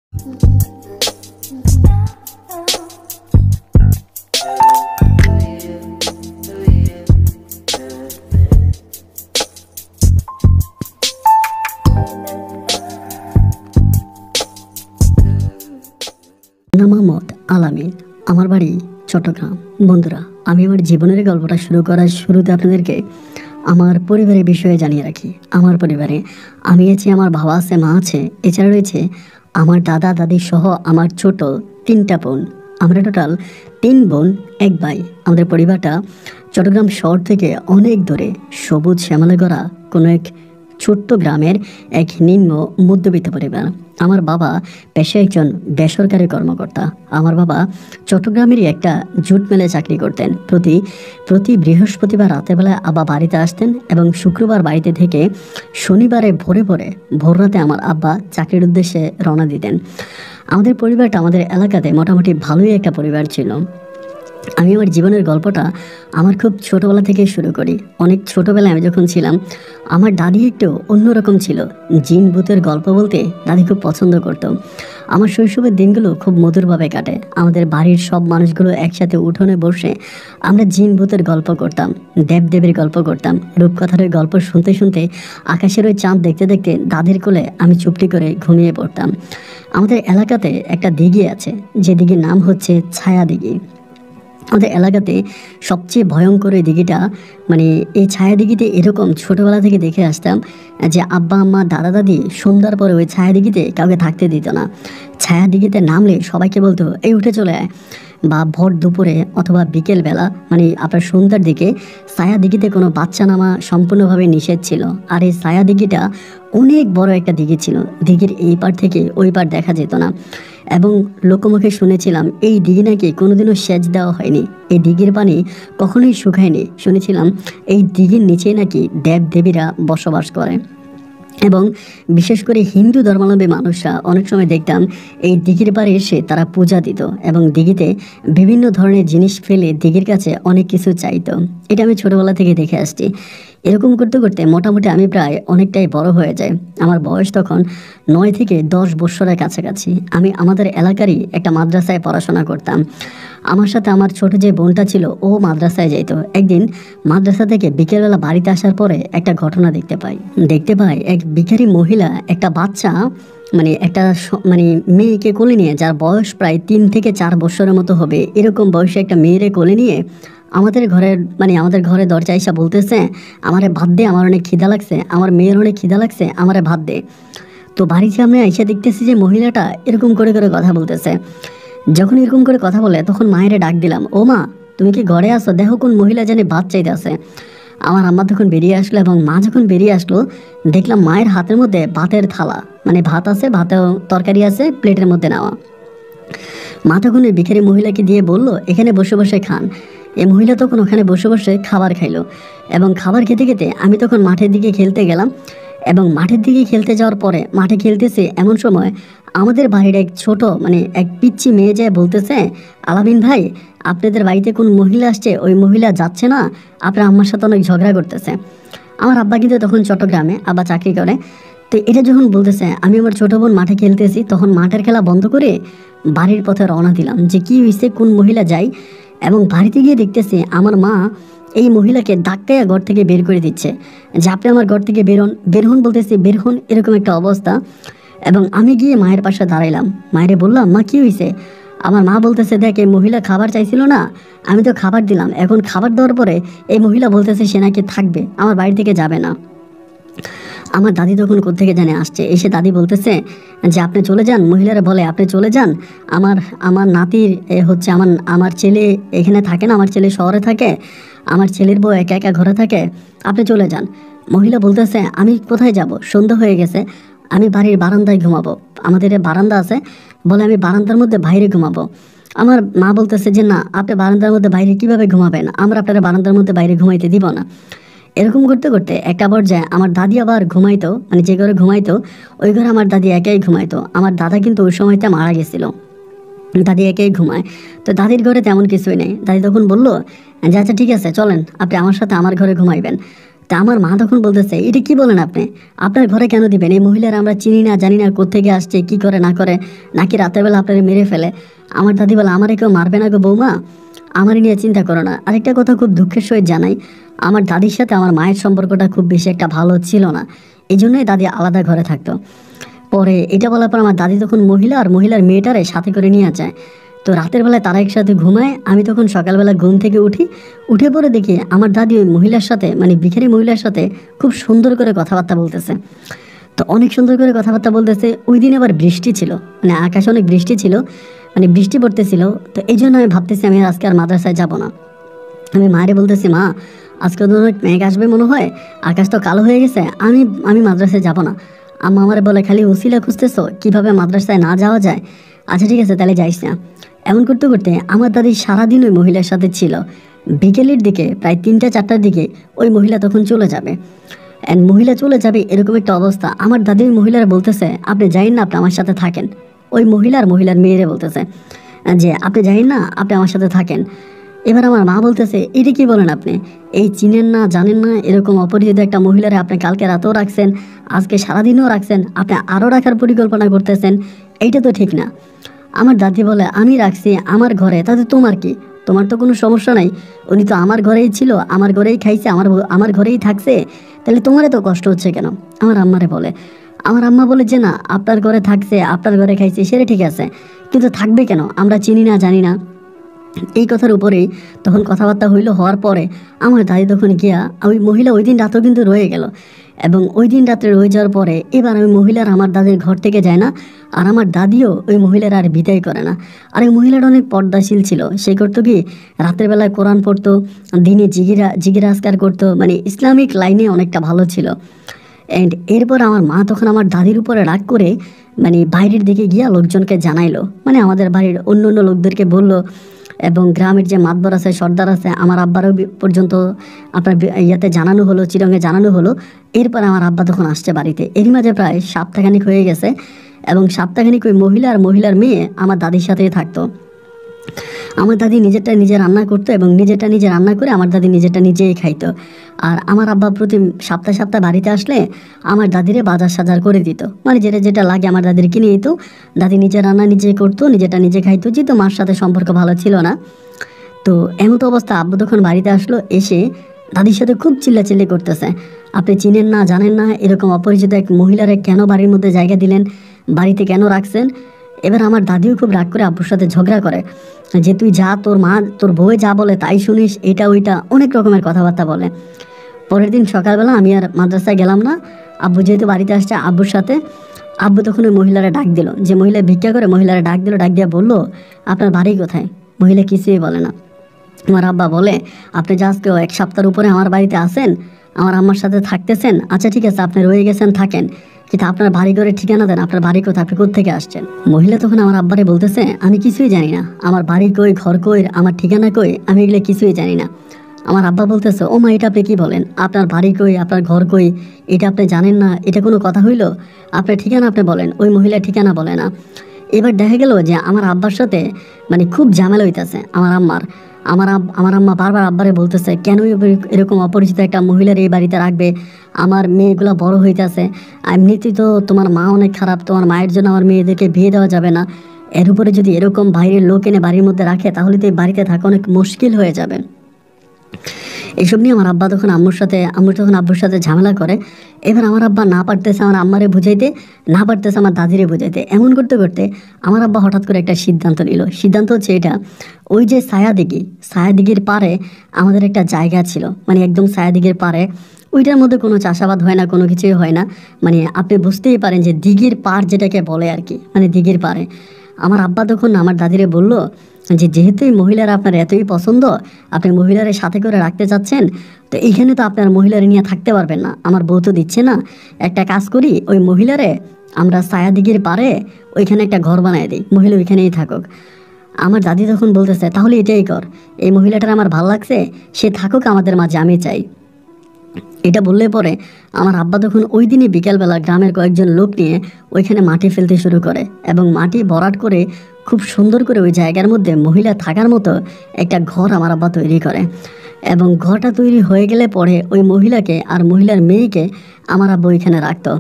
মোহাম্মদ আলামিন, আমার বাড়ি চট্টগ্রাম। বন্ধুরা, আমি আমার জীবনের গল্পটা শুরু করার শুরুতে আপনাদেরকে আমার পরিবারের বিষয়ে জানিয়ে রাখি। আমার পরিবারে আমি আছি, আমার বাবা আছে, মা আছে, এছাড়া রয়েছে আমার দাদা দাদি সহ আমার ছোট 3টা বোন। আমরা টোটাল 3 বোন 1 ভাই। আমাদের পরিবারটা চট্টগ্রাম শহর থেকে অনেক দূরে সবুজ শ্যামলে গড়া কোনো এক ছোট্ট গ্রামের এক নিম্ন মধ্যবিত্ত পরিবার। আমার বাবা পেশায় একজন বেসরকারি কর্মকর্তা। আমার বাবা চট্টগ্রামেরই একটা জুট মেলে চাকরি করতেন। প্রতি বৃহস্পতিবার রাতের বেলায় আব্বা বাড়িতে আসতেন এবং শুক্রবার বাড়িতে থেকে শনিবারে ভোর রাতে আমার আব্বা চাকরির উদ্দেশ্যে রওনা দিতেন। আমাদের পরিবারটা আমাদের এলাকাতে মোটামুটি ভালোই একটা পরিবার ছিল। আমি আমার জীবনের গল্পটা আমার খুব ছোটোবেলা থেকে শুরু করি। অনেক ছোটোবেলায় আমি যখন ছিলাম, আমার দাদি একটু অন্যরকম ছিল। জিন ভূতের গল্প বলতে দাদি খুব পছন্দ করত। আমার শৈশবের দিনগুলো খুব মধুরভাবে কাটে। আমাদের বাড়ির সব মানুষগুলো একসাথে উঠোনে বসে আমরা জিন ভূতের গল্প করতাম, দেবদেবীর গল্প করতাম। রূপকথার ওই গল্প শুনতে শুনতে আকাশের ওই চাঁদ দেখতে দেখতে দাদির কোলে আমি চুপটি করে ঘুমিয়ে পড়তাম। আমাদের এলাকাতে একটা দিঘি আছে, যে দিঘির নাম হচ্ছে ছায়া দিঘি। আমাদের এলাকাতে সবচেয়ে ভয়ঙ্কর এই দিঘিটা, মানে এই ছায়া দিঘিতে এরকম ছোটোবেলা থেকে দেখে আসতাম যে আব্বা আম্মা দাদা দাদি সন্ধ্যার পরে ওই ছায়া দিঘিতে কাউকে থাকতে দিত না। ছায়া দিঘিতে নামলে সবাইকে বলতো এই উঠে চলে আয়, বা ভর দুপুরে অথবা বিকেলবেলা, মানে আপনার সন্ধ্যার দিকে ছায়া দিঘিতে কোনো বাচ্চা নামা সম্পূর্ণভাবে নিষেধ ছিল। আর এই ছায়া দিঘিটা অনেক বড় একটা দিঘি ছিল। দিঘির এই পার থেকে ওই পার দেখা যেত না, এবং লোকমুখে শুনেছিলাম এই দিঘি নাকি কোনোদিনও সেচ দেওয়া হয়নি, এই দিঘির পানি কখনোই শুকায়নি। শুনেছিলাম এই দিঘির নিচে নাকি দেবদেবীরা বসবাস করে, এবং বিশেষ করে হিন্দু ধর্মাবলম্বী মানুষরা অনেক সময় দেখতাম এই দিঘির পাড়ে এসে তারা পূজা দিত এবং দিঘিতে বিভিন্ন ধরনের জিনিস ফেলে দিঘির কাছে অনেক কিছু চাইতো। এটা আমি ছোটোবেলা থেকে দেখে আসছি। এরকম করতে করতে মোটামুটি আমি প্রায় অনেকটাই বড় হয়ে যাই। আমার বয়স তখন 9 থেকে 10 বছরের কাছাকাছি। আমি আমাদের এলাকারই একটা মাদ্রাসায় পড়াশোনা করতাম। আমার সাথে আমার ছোট যে বোনটা ছিল ও মাদ্রাসায় যেত। একদিন মাদ্রাসা থেকে বিকেলবেলা বাড়িতে আসার পরে একটা ঘটনা দেখতে পাই এক ভিখারি মহিলা একটা বাচ্চা, মানে একটা মেয়েকে কোলে নিয়ে, যার বয়স প্রায় 3 থেকে 4 বছরের মতো হবে, এরকম বয়সে একটা মেয়েরে কোলে নিয়ে আমাদের ঘরে দরজায় এসে বলতেছে আমারে ভাত দে, আমার অনেক খিদা লাগছে, আমার মেয়ের অনেক খিদা লাগছে, আমারে ভাত দে। তো বাড়ির সামনে এসে দেখতেছি যে মহিলাটা এরকম করে করে কথা বলতেছে। যখন এরকম করে কথা বলে তখন মায়েরে ডাক দিলাম, ও মা, তুমি কি ঘরে আসো, দেখো কোন মহিলা জানি ভাত চাইতে আছে। আমার আম্মা তখন বেরিয়ে আসলো, এবং মা যখন বেরিয়ে আসলো দেখলাম মায়ের হাতের মধ্যে ভাতের থালা, মানে ভাত আছে, ভাতেও তরকারি আছে, প্লেটের মধ্যে নেওয়া। মা তখন ওই ভিখারি মহিলাকে দিয়ে বলল এখানে বসে বসে খান। এই মহিলা তখন ওখানে বসে বসে খাবার খাইলো, এবং খাবার খেতে খেতে আমি তখন মাঠের দিকে খেলতে গেলাম। এবং মাঠের দিকে খেলতে যাওয়ার পরে মাঠে খেলতেছে, এমন সময় আমাদের বাড়ির এক ছোট, এক পিচ্চি মেয়ে যায় বলতেছে, আলামিন ভাই, আপনাদের বাড়িতে কোন মহিলা আসছে, ওই মহিলা যাচ্ছে না, আপনার আম্মার সাথে অনেক ঝগড়া করতেছে। আমার আব্বা কিন্তু তখন চট্টগ্রামে, আব্বা চাকরি করে। তো এটা যখন বলতেছে, আমি আমার ছোটো বোন মাঠে খেলতেছি, তখন মাঠের খেলা বন্ধ করে বাড়ির পথে রওনা দিলাম যে কি হয়েছে, কোন মহিলা যাই। এবং বাড়িতে গিয়ে দেখতেছি আমার মা এই মহিলাকে ধাক্কায় ঘর থেকে বের করে দিচ্ছে, যে আপনি আমার ঘর থেকে বের হন বলতেছি, বের হন, এরকম একটা অবস্থা। এবং আমি গিয়ে মায়ের পাশে দাঁড়াইলাম, মায়েরে বললাম, মা কি হয়েছে? আমার মা বলতেছে, দেখ এই মহিলা খাবার চাইছিল না, আমি তো খাবার দিলাম, এখন খাবার দেওয়ার পরে এই মহিলা বলতেছে সে নাকি থাকবে, আমার বাড়ি থেকে যাবে না। আমার দাদি তখন কোত্থেকে জানে আসছে, এসে দাদি বলতেছে যে আপনি চলে যান, মহিলারা বলে আপনি চলে যান, আমার নাতির হচ্ছে আমার ছেলে এখানে থাকে না, আমার ছেলে শহরে থাকে, আমার ছেলের বউ একা একা ঘরে থাকে, আপনি চলে যান। মহিলা বলতেছে আমি কোথায় যাব, সন্ধ্যা হয়ে গেছে, আমি বাড়ির বারান্দায় ঘুমাবো, আমাদের বারান্দা আছে, বলে আমি বারান্দার মধ্যে বাইরে ঘুমাবো। আমার মা বলতেছে যে না, আপনি বারান্দার মধ্যে বাইরে কিভাবে ঘুমাবেন, আমরা আপনার বারান্দার মধ্যে বাইরে ঘুমাইতে দিব না। এরকম করতে করতে একটা পর্যায়ে আমার দাদি আবার ঘুমাইতো, যে ঘরে ঘুমাইতো ওই ঘরে আমার দাদি একাই ঘুমাইতো। আমার দাদা কিন্তু ওই সময়তে মারা গেছিল, দাদি একাই ঘুমায়। তো দাদির ঘরে তেমন কিছুই নেই। দাদি তখন বললো যে আচ্ছা ঠিক আছে, চলেন আপনি আমার সাথে আমার ঘরে ঘুমাইবেন। তা আমার মা তখন বলতেছে, এটা কি বলেন আপনি, আপনার ঘরে কেন দিবেন? এই মহিলারা আমরা চিনি না, জানি না কোত্থেকে আসছে, কি করে না করে, নাকি রাতের বেলা আপনারা মেরে ফেলে। আমার দাদি বলে, আমারে কেউ মারবে না গো বৌমা, আমার নিয়ে চিন্তা করো না। আরেকটা কথা খুব দুঃখের সহিত জানাই, আমার দাদির সাথে আমার মায়ের সম্পর্কটা খুব বেশি একটা ভালো ছিল না, এই জন্যই দাদি আলাদা ঘরে থাকতো। পরে এটা বলার পর আমার দাদি তখন মহিলার মেয়েটারে সাথে করে নিয়ে যায়। তো রাতের বেলায় তারা একসাথে ঘুমায়। আমি তখন সকালবেলা ঘুম থেকে উঠে পরে দেখি আমার দাদি ওই মহিলার সাথে, মানে ভিখারি মহিলার সাথে খুব সুন্দর করে কথাবার্তা বলতেছে। তো অনেক সুন্দর করে কথাবার্তা বলতেছে। ওই দিন আবার বৃষ্টি ছিল, মানে আকাশে অনেক বৃষ্টি ছিল, মানে বৃষ্টি পড়তেছিল। তো এই জন্য আমি ভাবতেছি আমি আজকে আর মাদ্রাসায় যাব না। আমি মায়ের বলতেছি, মা আজকে তো অনেক মেঘ আসবে মনে হয়, আকাশ তো কালো হয়ে গেছে, আমি মাদ্রাসায় যাব না। আম্মা আমার বলে, খালি উসিলা খুঁজতেছো কীভাবে মাদ্রাসায় না যাওয়া যায়? আচ্ছা ঠিক আছে, তাহলে যাইস না। এমন করতে করতে আমার দাদি সারাদিন ওই মহিলার সাথে ছিল। বিকেলের দিকে প্রায় 3টা-4টার দিকে ওই মহিলা তখন চলে যাবে। অ্যান্ড মহিলা চলে যাবে এরকম একটা অবস্থা। আমার দাদি ওই মহিলারা বলতেছে, আপনি যাইন না, আপনি আমার সাথে থাকেন। ওই মহিলার মেয়েরে বলতেছে যে, আপনি যাইন না, আপনি আমার সাথে থাকেন। এবার আমার মা বলতেছে, এটা কি বলেন আপনি, এই চিনেন না জানেন না এরকম অপরিচিত একটা মহিলারে আপনি কালকে রাতেও রাখছেন, আজকে সারাদিনও রাখছেন, আপনি আরও রাখার পরিকল্পনা করতেছেন, এইটা তো ঠিক না। আমার দাদি বলে, আমি রাখছি আমার ঘরে, তাতে তোমার কি? তোমার তো কোনো সমস্যা নাই, উনি তো আমার ঘরেই ছিল, আমার ঘরেই খাইছে, আমার ঘরেই থাকছে, তাহলে তোমার এত কষ্ট হচ্ছে কেন? আমার আম্মা বলে যে, না, আপনার ঘরে থাকছে, আপনার ঘরে খাইছে, সেটা ঠিক আছে, কিন্তু থাকবে কেন? আমরা চিনি না জানি না। এই কথার উপরেই তখন কথাবার্তা হওয়ার পরে আমার দাদি তখন গিয়া, ওই মহিলা ওই দিন রাতেও কিন্তু রয়ে গেল। এবং ওই দিন রাত্রে রয়ে যাওয়ার পরে এবার ওই মহিলার আমার দাদির ঘর থেকে যায় না, আর আমার দাদিও ওই মহিলার আর বিদায় করে না। আর ওই মহিলাটা অনেক পর্দাশীল ছিল। সে করতো কি, রাতের বেলায় কোরআন পড়তো, দিনে জিগিরা আজকার করতো, মানে ইসলামিক লাইনে অনেকটা ভালো ছিল। অ্যান্ড এরপর আমার মা তখন আমার দাদির উপরে রাগ করে মানে বাইরের দিকে গিয়া লোকজনকে জানাইলো, মানে আমাদের বাড়ির অন্য অন্য লোকদেরকে বললো, এবং গ্রামের যে মাতবর আছে, সর্দার আছে, আমার আব্বারও পর্যন্ত আপনার ইয়াতে জানানো হলো, চিরঙ্গে জানানো হলো। এরপর আমার আব্বা তখন আসছে বাড়িতে। এরই মাঝে প্রায় সপ্তাহখানিক হয়ে গেছে, এবং সপ্তাহখানিক ওই মহিলার মেয়ে আমার দাদির সাথেই থাকতো। আমার দাদি নিজেরটা নিজে রান্না করতো, এবং নিজেরটা নিজে রান্না করে আমার দাদি নিজেরটা নিজেই খাইতো। আর আমার আব্বা প্রতি সপ্তাহে বাড়িতে আসলে আমার দাদিরে বাজার সাজার করে দিত, মানে যেটা যেটা লাগে আমার দাদির কিনে দিত। দাদি নিজে রান্না নিজে করতো, নিজেরটা নিজে খাইতো, যেহেতু মার সাথে সম্পর্ক ভালো ছিল না। তো এমতো অবস্থা আব্বু তখন বাড়িতে আসলো, এসে দাদির সাথে খুব চিল্লাচিল্লি করতেছে, আপনি চিনেন না জানেন না এরকম অপরিচিত এক মহিলারে কেন বাড়ির মধ্যে জায়গা দিলেন, বাড়িতে কেন রাখছেন? এবার আমার দাদিও খুব রাগ করে আব্বুর সাথে ঝগড়া করে যে, তুই যা, তোর বউয়ে যা বলে তাই শুনিস, এটা ওইটা অনেক রকমের কথাবার্তা বলে। পরের দিন সকালবেলা আমি আর মাদ্রাসায় গেলাম না। আব্বু যেহেতু বাড়িতে আসছে আব্বুর সাথে, আব্বু তখন ওই মহিলারা ডাক দিল, যে মহিলা ভিক্ষা করে মহিলারা ডাক দিয়ে বলল, আপনার বাড়ি কোথায়? মহিলা কিছুই বলে না। আমার আব্বা বলে, আপনি যে আজকে 1 সপ্তাহের উপরে আমার বাড়িতে আসেন, আমার আম্মার সাথে থাকতেছেন, আচ্ছা ঠিক আছে আপনি রয়ে গেছেন থাকেন, কিন্তু আপনার বাড়ি ঘরে ঠিকানা দেন, আপনার বাড়ি কোথায়, আপনি কোত্থেকে আসছেন? মহিলা তখন আমার আব্বারে বলতেছে, আমি কিছুই জানি না, আমার বাড়ি কই, ঘর কই, আমার ঠিকানা কই, আমি এগুলো কিছুই জানি না। আমার আব্বা বলতেছে, ও মা, এটা আপনি কি বলেন? আপনার বাড়ি কই, আপনার ঘর কই, এটা আপনি জানেন না, এটা কোনো কথা হইল? আপনার ঠিকানা আপনি বলেন। ওই মহিলা ঠিকানা বলে না। এবার দেখা গেল যে আমার আব্বার সাথে মানে খুব ঝামেলা হইতেছে আমার আম্মা বারবার আব্বারে বলতেছে, কেন এরকম অপরিচিত একটা মহিলার এই বাড়িতে রাখবে? আমার মেয়েগুলো বড় হইতেছে, এমনিতেই তো তোমার মা অনেক খারাপ, তোমার মায়ের জন্য আমার মেয়েদেরকে বিয়ে দেওয়া যাবে না, এর উপরে যদি এরকম বাইরের লোক এনে বাড়ির মধ্যে রাখে তাহলে তো এই বাড়িতে থাকা অনেক মুশকিল হয়ে যাবে। এইসব নিয়ে আমার আব্বা তখন আম্মুর তখন আব্বুর সাথে ঝামেলা করে। এবার আমার আব্বা না পারতেছে আমার আম্মারে বুঝাইতে, না পারতেছে আমার দাদিরে বুঝাইতে। এমন করতে করতে আমার আব্বা হঠাৎ করে একটা সিদ্ধান্ত নিল। সিদ্ধান্ত হচ্ছে এটা, ওই যে ছায়াদিঘির পাড়ে আমাদের একটা জায়গা ছিল, মানে একদম ছায়াদিঘির পাড়ে, ওইটার মধ্যে কোনো চাষাবাদ হয় না, কোনো কিছুই হয় না, মানে আপনি বুঝতেই পারেন যে দিঘির পাড় যেটাকে বলে আর কি, মানে দিঘির পাড়ে। আমার আব্বা তখন আমার দাদিরে বলল যে, যেহেতু এই মহিলারা আপনার এতই পছন্দ, আপনি মহিলারে সাথে করে রাখতে চাচ্ছেন, তো এইখানে তো আপনার মহিলারে নিয়ে থাকতে পারবেন না, আমার বউ তো দিচ্ছে না, একটা কাজ করি, ওই মহিলারে আমরা ছায়াদিঘির পাড়ে ওইখানে একটা ঘর বানাই দিই, মহিলা ওইখানেই থাকুক। আমার দাদি তখন বলতেছে, তাহলে এটাই কর, এই মহিলাটার আমার ভালো লাগছে, সে থাকুক আমাদের মাঝে, আমি চাই। এটা বললে পরে আমার আব্বা তখন ওই দিনে বিকালবেলা গ্রামের কয়েকজন লোক নিয়ে ওইখানে মাটি ফেলতে শুরু করে, এবং মাটি ভরাট করে খুব সুন্দর করে ওই জায়গার মধ্যে মহিলা থাকার মতো একটা ঘর আমার আব্বা তৈরি করে। এবং ঘরটা তৈরি হয়ে গেলে পরে ওই মহিলাকে আর মহিলার মেয়েকে আমার আব্বু ওইখানে রাখতো।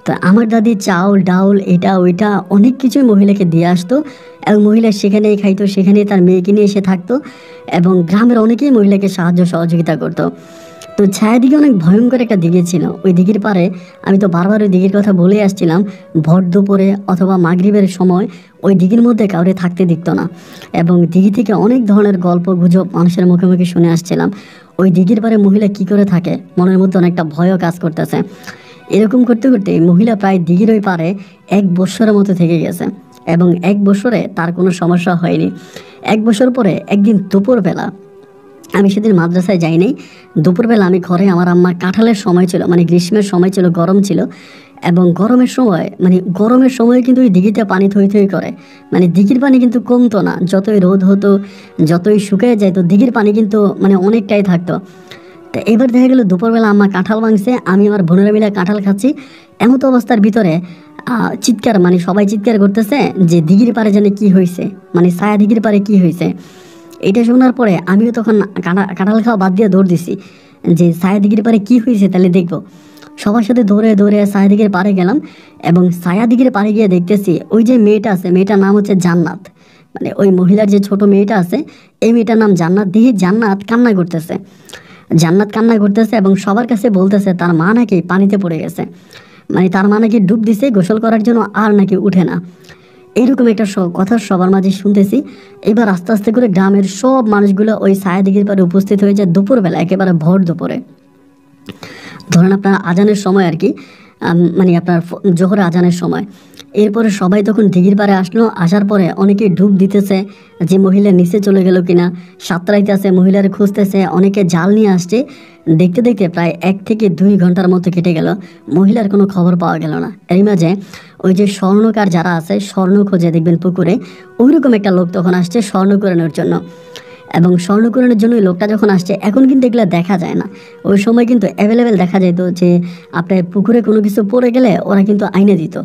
তো আমার দাদি চাউল ডাউল এটা ওইটা অনেক কিছুই মহিলাকে দিয়ে আসতো এবং মহিলা সেখানেই খাইতো, সেখানেই তার মেয়েকে নিয়ে এসে থাকতো এবং গ্রামের অনেকেই মহিলাকে সাহায্য সহযোগিতা করতো। তো ছায়াদিঘি অনেক ভয়ঙ্কর একটা দিঘি ছিল। ওই দিঘির পারে আমি তো বারবার ওই দিঘির কথা বলে আসছিলাম, ভর দুপুরে অথবা মাগরিবের সময় ওই দিঘির মধ্যে কাউরে থাকতে দিত না এবং দিঘি থেকে অনেক ধরনের গল্প গুজব মানুষের মুখে মুখে শুনে আসছিলাম। ওই দিঘির পারে মহিলা কি করে থাকে, মনের মধ্যে অনেকটা ভয়ও কাজ করতেছে। এরকম করতে করতে মহিলা প্রায় দিঘির ওই পারে 1 বছরের মতো থেকে গেছে এবং 1 বছরে তার কোনো সমস্যা হয়নি। 1 বছর পরে একদিন দুপুরবেলা, আমি সেদিন মাদ্রাসায় যাইনি, দুপুরবেলা আমি ঘরে, আমার আম্মা কাঁঠালের সময় ছিল, মানে গ্রীষ্মের সময় ছিল, গরম ছিল এবং গরমের সময় কিন্তু ওই দিঘিতে পানি থই থই করে, মানে দিঘির পানি কিন্তু কমতো না, যতই রোদ হতো যতই শুকিয়ে যেত দিঘির পানি কিন্তু অনেকটাই থাকতো। তো এবার দেখা গেল দুপুরবেলা আম্মা কাঁঠাল ভাঙছে, আমি আমার বোনেরা মিলে কাঁঠাল খাচ্ছি। এমতো অবস্থার ভিতরে চিৎকার, সবাই চিৎকার করতেছে যে দিঘির পারে জানে কি হয়েছে, ছায়া দিঘির পারে কি হয়েছে। এটা শোনার পরে আমিও তখন কাঁঠাল খাওয়া বাদ দিয়ে দৌড় দিছি যে ছায়া দিঘির পারে কি হয়েছে তাহলে দেখবো। সবার সাথে দৌড়ে দৌড়ে ছায়া দিঘির পারে গেলাম এবং ছায়া দিঘির পারে গিয়ে দেখতেছি ওই যে মেয়েটা আছে, মেয়েটার নাম হচ্ছে জান্নাত, ওই মহিলার যে ছোট মেয়েটা আছে এই মেয়েটার নাম জান্নাত। দিয়ে জান্নাত কান্না করতেছে এবং সবার কাছে বলতেছে তার মা নাকি পানিতে পড়ে গেছে, তার মা নাকি ডুব দিছে গোসল করার জন্য, আর নাকি উঠে না। এইরকম একটা কথা সবার মাঝে শুনতেছি। এবার আস্তে আস্তে করে গ্রামের সব মানুষগুলো ওই ছায়া দিঘির পারে উপস্থিত হয়ে যায় দুপুরবেলা, একেবারে ভর দুপুরে, ধরেন আপনার আজানের সময় আর কি, আপনার জোহরে আজানের সময়। এরপরে সবাই তখন দিঘির পাড়ে আসলো, আসার পরে অনেকেই ডুব দিতেছে যে মহিলা নিচে চলে গেল কিনা, সাঁতরাইতে আছে, মহিলার খুঁজতেছে, অনেকে জাল নিয়ে আসছে। দেখতে দেখতে প্রায় 1 থেকে 2 ঘন্টার মতো কেটে গেল, মহিলার কোনো খবর পাওয়া গেল না। এর মাঝে ওই যে স্বর্ণকার যারা আছে, স্বর্ণ খোঁজে দেখবেন পুকুরে, ওইরকম একটা লোক তখন আসছে স্বর্ণ কুড়ানোর জন্য। এবং স্বর্ণ কুড়ানোর জন্য ওই লোকটা যখন আসছে, এখন কিন্তু এগুলো দেখা যায় না, ওই সময় কিন্তু অ্যাভেলেবেল দেখা যেত যে আপনার পুকুরে কোনো কিছু পড়ে গেলে ওরা কিন্তু আইনে দিত,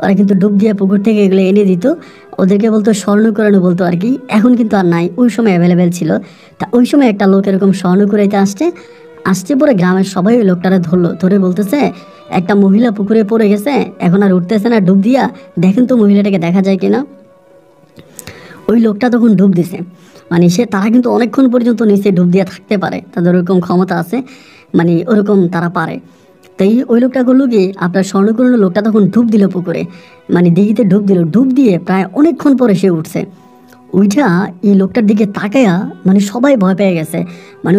ওরা কিন্তু ডুব দিয়ে পুকুর থেকে এগুলো এনে দিত, ওদেরকে বলতো স্বর্ণ কুড়ানো বলতো আর কি। এখন কিন্তু আর নাই, ওই সময় অ্যাভেলেবেল ছিল। তা ওই সময় একটা লোক এরকম স্বর্ণ কুড়াইতে আসছে পরে গ্রামের সবাই ওই লোকটারে ধরে বলতেছে একটা মহিলা পুকুরে পড়ে গেছে, এখন আর উঠতেছে না ডুব দিয়া, দেখেন তো মহিলাটাকে দেখা যায় কিনা। ওই লোকটা তখন ডুব দিছে, তারা কিন্তু অনেকক্ষণ পর্যন্ত নিচে ডুব দিয়ে থাকতে পারে, তাদের ওরকম ক্ষমতা আছে, ওরকম তারা পারে। তাই ওই লোকটা করলো কি, আপনার স্বর্ণকুড়ানো লোকটা তখন ডুব দিল পুকুরে, দিঘিতে ডুব দিয়ে প্রায় অনেকক্ষণ পরে সে উঠছে। ওইটা এই লোকটার দিকে তাকায়া সবাই ভয় পেয়ে গেছে,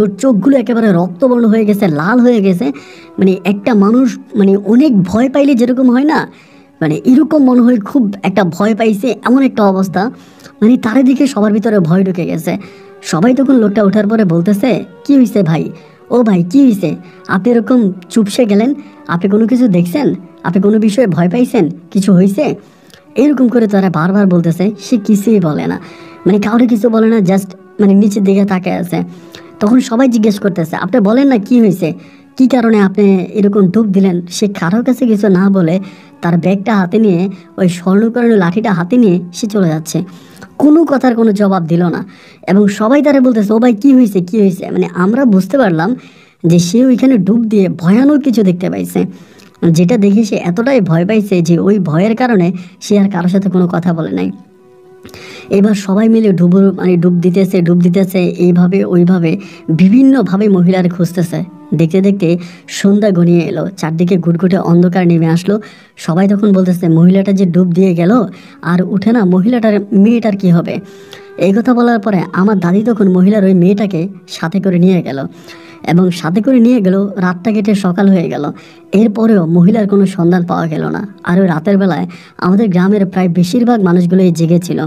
ওর চোখগুলো একেবারে রক্তবর্ণ হয়ে গেছে, লাল হয়ে গেছে। একটা মানুষ অনেক ভয় পাইলে যেরকম হয় না, এরকম মনে হয় খুব একটা ভয় পাইছে, এমন একটা অবস্থা। তার দিকে সবার ভিতরে ভয় ঢুকে গেছে। সবাই তখন লোকটা ওঠার পরে বলতেছে কি হয়েছে ভাই, ও ভাই কি হয়েছে, আপনি এরকম চুপসে গেলেন, আপনি কোনো কিছু দেখছেন, আপনি কোনো বিষয়ে ভয় পাইছেন, কিছু হয়েছে? এরকম করে তারা বারবার বলতেছে, সে কিছুই বলে না, কাউরে কিছু বলে না, জাস্ট নিচের দিকে তাকায় আছে। তখন সবাই জিজ্ঞেস করতেছে আপনি বলেন না কি হয়েছে, কি কারণে আপনি এরকম ডুব দিলেন। সে কারোর কাছে কিছু না বলে তার ব্যাগটা হাতে নিয়ে, ওই স্বর্ণকুড়ানো লাঠিটা হাতে নিয়ে সে চলে যাচ্ছে, কোনো কথার কোনো জবাব দিল না। এবং সবাই তারা বলতেছে ও ভাই কি হয়েছে কি হয়েছে। আমরা বুঝতে পারলাম যে সে ওইখানে ডুব দিয়ে ভয়ানক কিছু দেখতে পাইছে, যেটা দেখে সে এতটাই ভয় পাইছে যে ওই ভয়ের কারণে সে আর কারোর সাথে কোনো কথা বলে নাই। এবার সবাই মিলে ডুব দিতেছে এইভাবে ওইভাবে বিভিন্নভাবে মহিলার খুঁজতেছে। দেখতে দেখতে সন্ধ্যা ঘনিয়ে এলো, চারদিকে ঘুটঘুটে অন্ধকার নেমে আসলো। সবাই তখন বলতেছে মহিলাটা যে ডুব দিয়ে গেল আর উঠে না, মেয়েটার কি হবে। এই কথা বলার পরে আমার দাদি তখন মহিলার ওই মেয়েটাকে সাথে করে নিয়ে গেল এবং সাথে করে নিয়ে গেল। রাতটা কেটে সকাল হয়ে গেল, এরপরেও মহিলার কোনো সন্ধান পাওয়া গেল না। আর ওই রাতের বেলায় আমাদের গ্রামের প্রায় বেশিরভাগ মানুষগুলোই জেগেছিল।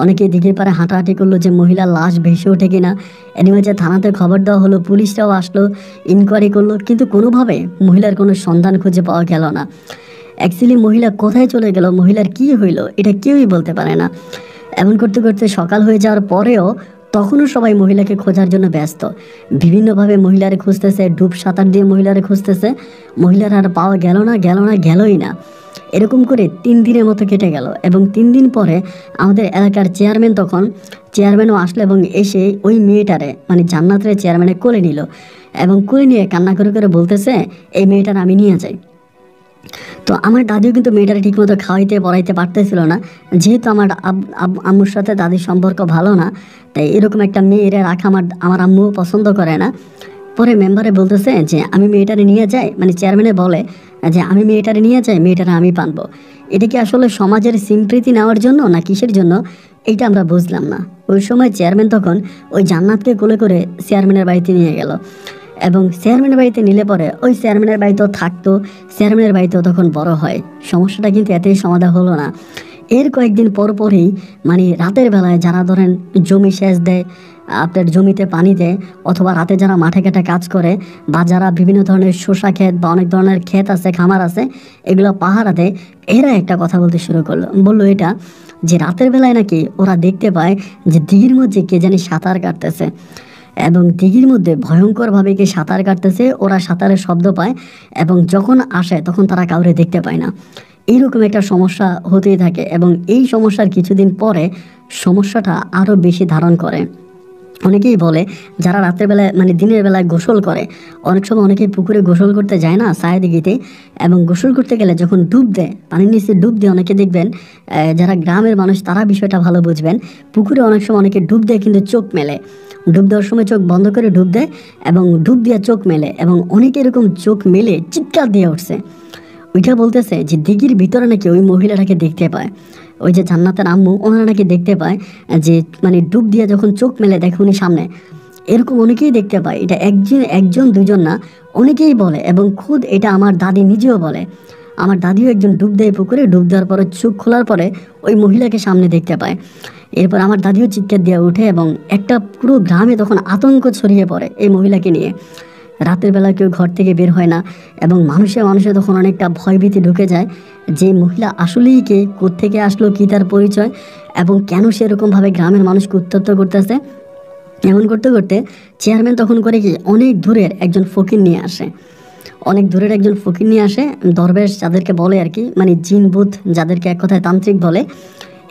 অনেকে দিঘির পাড়ে হাঁটাহাঁটি করলো যে মহিলার লাশ ভেসে ওঠে কিনা। যে থানাতে খবর দেওয়া হলো, পুলিশরাও আসলো, ইনকোয়ারি করলো, কিন্তু কোনোভাবে মহিলার কোনো সন্ধান খুঁজে পাওয়া গেল না। অ্যাকচুয়ালি মহিলা কোথায় চলে গেল, মহিলার কি হইলো, এটা কেউই বলতে পারে না। এমন করতে করতে সকাল হয়ে যাওয়ার পরেও তখনও সবাই মহিলাকে খোঁজার জন্য ব্যস্ত, বিভিন্নভাবে মহিলারে খুঁজতেছে, ডুব সাঁতার দিয়ে মহিলারে খুঁজতেছে। মহিলার আর পাওয়া গেলই না। এরকম করে 3 দিনের মতো কেটে গেল এবং 3 দিন পরে আমাদের এলাকার চেয়ারম্যানও আসলো এবং এসে ওই মেয়েটারে মানে জান্নাতের চেয়ারম্যানে কোলে নিল এবং কোলে নিয়ে কান্না করে করে বলতেছে এই মেয়েটার আমি নিয়ে যাই। তো আমার দাদিও কিন্তু মেয়েটারে ঠিকমতো খাওয়াইতে পড়াইতে পারতেছিল না, যেহেতু আমার আম্মুর সাথে দাদির সম্পর্ক ভালো না, তাই এরকম একটা মেয়েরে রাখা আমার আম্মুও পছন্দ করে না। পরে মেম্বারে বলতেছে যে আমি মেয়েটারে নিয়ে যাই, মানে চেয়ারম্যানে বলে যে আমি মেয়েটারে নিয়ে যাই, মেয়েটারে আমি পানবো। এটা কি আসলে সমাজের সিম্প্রীতি নেওয়ার জন্য না কিসের জন্য এইটা আমরা বুঝলাম না। ওই সময় চেয়ারম্যান তখন ওই জান্নাতকে কোলে করে চেয়ারম্যানের বাড়িতে নিয়ে গেল এবং চেয়ারম্যানের বাড়িতে নিলে পরে ওই চেয়ারম্যানের বাড়িতেও থাকতো, চেয়ারম্যানের বাড়িতেও তখন বড় হয়। সমস্যাটা কিন্তু এতেই সমাধান হলো না। এর কয়েকদিন পরই মানে রাতের বেলায় যারা ধরেন জমি সেচ দেয়, আপনার জমিতে পানি দেয়, অথবা রাতে যারা মাঠে ঘাটে কাজ করে বা যারা বিভিন্ন ধরনের শসা ক্ষেত বা অনেক ধরনের ক্ষেত আছে, খামার আছে, এগুলো পাহারা দেয়, এরা একটা কথা বলতে শুরু করলো। বললো এটা যে রাতের বেলায় নাকি ওরা দেখতে পায় যে দিঘির মধ্যে কে জানি সাঁতার কাটতেছে এবং দিঘির মধ্যে ভয়ঙ্করভাবে কে সাঁতার কাটতেছে। ওরা সাঁতারের শব্দ পায় এবং যখন আসে তখন তারা কাউরে দেখতে পায় না। এইরকম একটা সমস্যা হতেই থাকে এবং এই সমস্যার কিছুদিন পরে সমস্যাটা আরও বেশি ধারণ করে। অনেকেই বলে যারা রাতের বেলায় মানে দিনের বেলায় গোসল করে, অনেক সময় অনেকেই পুকুরে গোসল করতে যায় না ছায়া দিঘিতে, এবং গোসল করতে গেলে যখন ডুব দেয়, পানির নিচে ডুব দিয়ে অনেকে দেখবেন যারা গ্রামের মানুষ তারা বিষয়টা ভালো বুঝবেন, পুকুরে অনেক সময় অনেকে ডুব দেয় কিন্তু চোখ মেলে, ডুব দেওয়ার সময় চোখ বন্ধ করে ডুব দেয় এবং ডুব দিয়ে চোখ মেলে এবং অনেকে এরকম চোখ মেলে চিৎকার দিয়ে উঠছে। ওইটা বলতেছে যে দিঘির ভিতরে নাকি ওই মহিলাটাকে দেখতে পায়, ওই যে জান্নাতের আম্মু, ওনারা নাকি দেখতে পায় যে মানে ডুব দিয়ে যখন চোখ মেলে দেখে উনি সামনে, এরকম অনেকেই দেখতে পায়। এটা একজন দুজন না, অনেকেই বলে এবং খুদ এটা আমার দাদি নিজেও বলে। আমার দাদিও একজন ডুব দেয় পুকুরে, ডুব দেওয়ার পরে চোখ খোলার পরে ওই মহিলাকে সামনে দেখতে পায়। এরপর আমার দাদিও চিৎকার দিয়ে ওঠে এবং একটা পুরো গ্রামে তখন আতঙ্ক ছড়িয়ে পড়ে এই মহিলাকে নিয়ে। রাতের বেলা কেউ ঘর থেকে বের হয় না এবং মানুষে তখন অনেকটা ভয়ভীতি ঢুকে যায় যে মহিলা আসলেই কে, কোত্থেকে আসলো, কী তার পরিচয় এবং কেন সেরকমভাবে গ্রামের মানুষকে উত্তপ্ত করতেছে। এমন করতে করতে চেয়ারম্যান তখন করে কি অনেক দূরের একজন ফকির নিয়ে আসে, দরবেশ যাদেরকে বলে আর কি, মানে জিন ভূত যাদেরকে এক কথায় তান্ত্রিক বলে,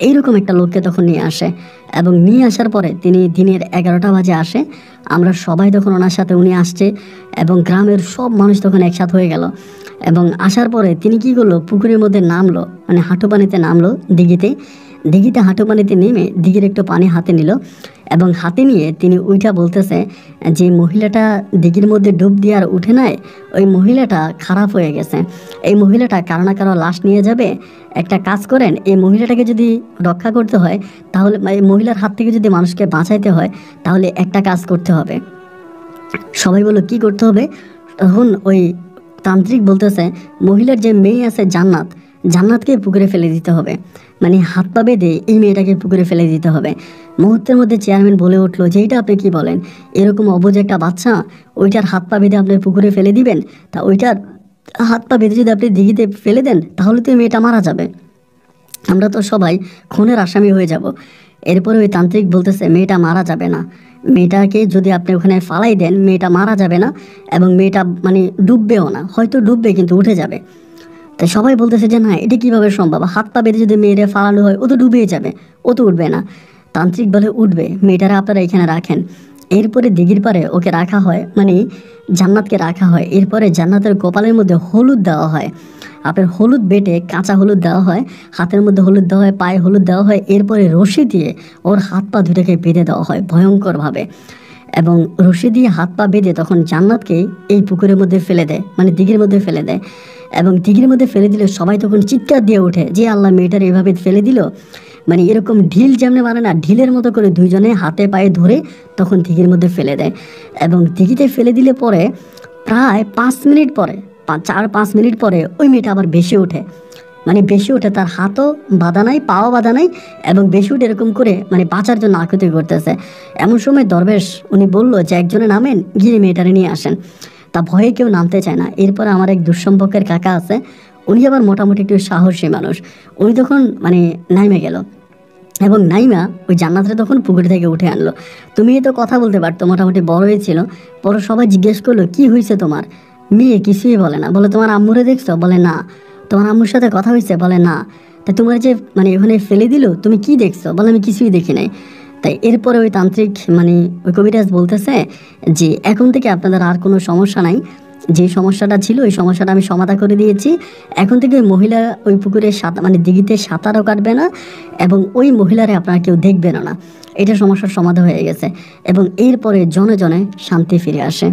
এইরকম একটা লোককে তখন নিয়ে আসে এবং নিয়ে আসার পরে তিনি দিনের 11টা বাজে আসে। আমরা সবাই তখন ওনার সাথে, উনি আসছে এবং গ্রামের সব মানুষ তখন একসাথে হয়ে গেল এবং আসার পরে তিনি কি করলো, পুকুরের মধ্যে নামলো, মানে হাঁটু পানিতে নামলো, দিঘিতে হাঁটু পানিতে নেমে দিঘির একটু পানি হাতে নিল এবং হাতে নিয়ে তিনি ওইটা বলতেছে যে মহিলাটা দিঘির মধ্যে ডুব দিয়ে আর উঠে নাই, ওই মহিলাটা খারাপ হয়ে গেছে, এই মহিলাটা কারো না কারো লাশ নিয়ে যাবে। একটা কাজ করেন, এই মহিলাটাকে যদি রক্ষা করতে হয়, তাহলে এই মহিলার হাত থেকে যদি মানুষকে বাঁচাইতে হয়, তাহলে একটা কাজ করতে হবে। সবাই বলল কি করতে হবে? তখন ওই তান্ত্রিক বলতেছে মহিলার যে মেয়ে আছে জান্নাতকে পুকুরে ফেলে দিতে হবে, মানে হাত পা বেঁধে এই মেয়েটাকে পুকুরে ফেলে দিতে হবে। মুহূর্তের মধ্যে চেয়ারম্যান বলে উঠলো যে এইটা আপনি কি বলেন, এরকম অবুঝ একটা বাচ্চা, ওইটার হাত পা বেঁধে আপনি পুকুরে ফেলে দিবেন? তা ওইটার হাত পা বেঁধে যদি আপনি দিঘিতে ফেলে দেন তাহলে তো মেয়েটা মারা যাবে, আমরা তো সবাই খুনের আসামি হয়ে যাব। এরপরে ওই তান্ত্রিক বলতেছে মেয়েটা মারা যাবে না, মেয়েটাকে যদি আপনি ওখানে ফালাই দেন মেয়েটা মারা যাবে না এবং মেয়েটা মানে ডুববেও না, হয়তো ডুববে কিন্তু উঠে যাবে। তাই সবাই বলতেছে যে না, এটা কীভাবে সম্ভব, হাত পা বেঁধে যদি মেয়েরা ফালানো হয় ও তো ডুবেই যাবে, ও তো উঠবে না। তান্ত্রিক বলে উঠবে, মেয়েটারা আপনারা এখানে রাখেন। এরপরে দিঘির পারে ওকে রাখা হয়, মানে জান্নাতকে রাখা হয়। এরপরে জান্নাতের কপালের মধ্যে হলুদ দেওয়া হয়, আপনার হলুদ বেটে কাঁচা হলুদ দেওয়া হয়, হাতের মধ্যে হলুদ দেওয়া হয়, পায়ে হলুদ দেওয়া হয়। এরপরে রশি দিয়ে ওর হাত পা দুটাকে বেঁধে দেওয়া হয় ভয়ঙ্করভাবে এবং রশি দিয়ে হাত পা বেঁধে তখন জান্নাতকে এই পুকুরের মধ্যে ফেলে দেয়, মানে দিঘির মধ্যে ফেলে দেয়। এবং দিঘির মধ্যে ফেলে দিলে সবাই তখন চিৎকার দিয়ে ওঠে যে আল্লাহ, মেয়েটার এভাবে ফেলে দিল, মানে এরকম ঢিল যেমনি মানে না, ঢিলের মতো করে দুইজনে হাতে পায়ে ধরে তখন দিঘির মধ্যে ফেলে দেয়। এবং দিঘিতে ফেলে দিলে পরে প্রায় 5 মিনিট পরে, 4-5 মিনিট পরে ওই মেয়েটা আবার বেশি ওঠে, মানে বেশি ওঠে, তার হাতও বাঁধা নাই, পাও বাঁধা নাই এবং বেশি উঠে এরকম করে মানে বাঁচার জন্য আকুতি করতেছে। এমন সময় দরবেশ উনি বললো যে একজনে নামেন, গিয়ে মেয়েটারে নিয়ে আসেন। তা ভয়ে কেউ নামতে চায় না। এরপরে আমার এক দুঃসম্পর্কের কাকা আছে, উনি আবার মোটামুটি একটু সাহসী মানুষ, উনি তখন মানে নাইমে গেল এবং নাইমা ওই জান্নাতরে তখন পুকুর থেকে উঠে আনলো। তুমি তো কথা বলতে পারতো, মোটামুটি বড় হয়েছিল। পরে সবাই জিজ্ঞেস করলো কি হয়েছে তোমার? মেয়ে কিছুই বলে না, বলে তোমার আম্মুরে দেখছো? বলে না। তোমার আম্মুর সাথে কথা হয়েছে? বলে না। তাই তোমার যে মানে ওখানে ফেলে দিল, তুমি কি দেখছো? বলে আমি কিছুই দেখি নাই। তাই এরপরে ওই তান্ত্রিক মানে ওই কবিরাজ বলতেছে যে এখন থেকে আপনাদের আর কোনো সমস্যা নাই, যে সমস্যাটা ছিল ওই সমস্যাটা আমি সমাধান করে দিয়েছি। এখন থেকে ওই মহিলা ওই পুকুরে মানে দিঘিতে সাঁতারও কাটবে না, এবং ওই মহিলারে আপনারা কেউ দেখবেনও না। এটা সমস্যার সমাধান হয়ে গেছে। এবং এরপরে জনে জনে শান্তি ফিরে আসে।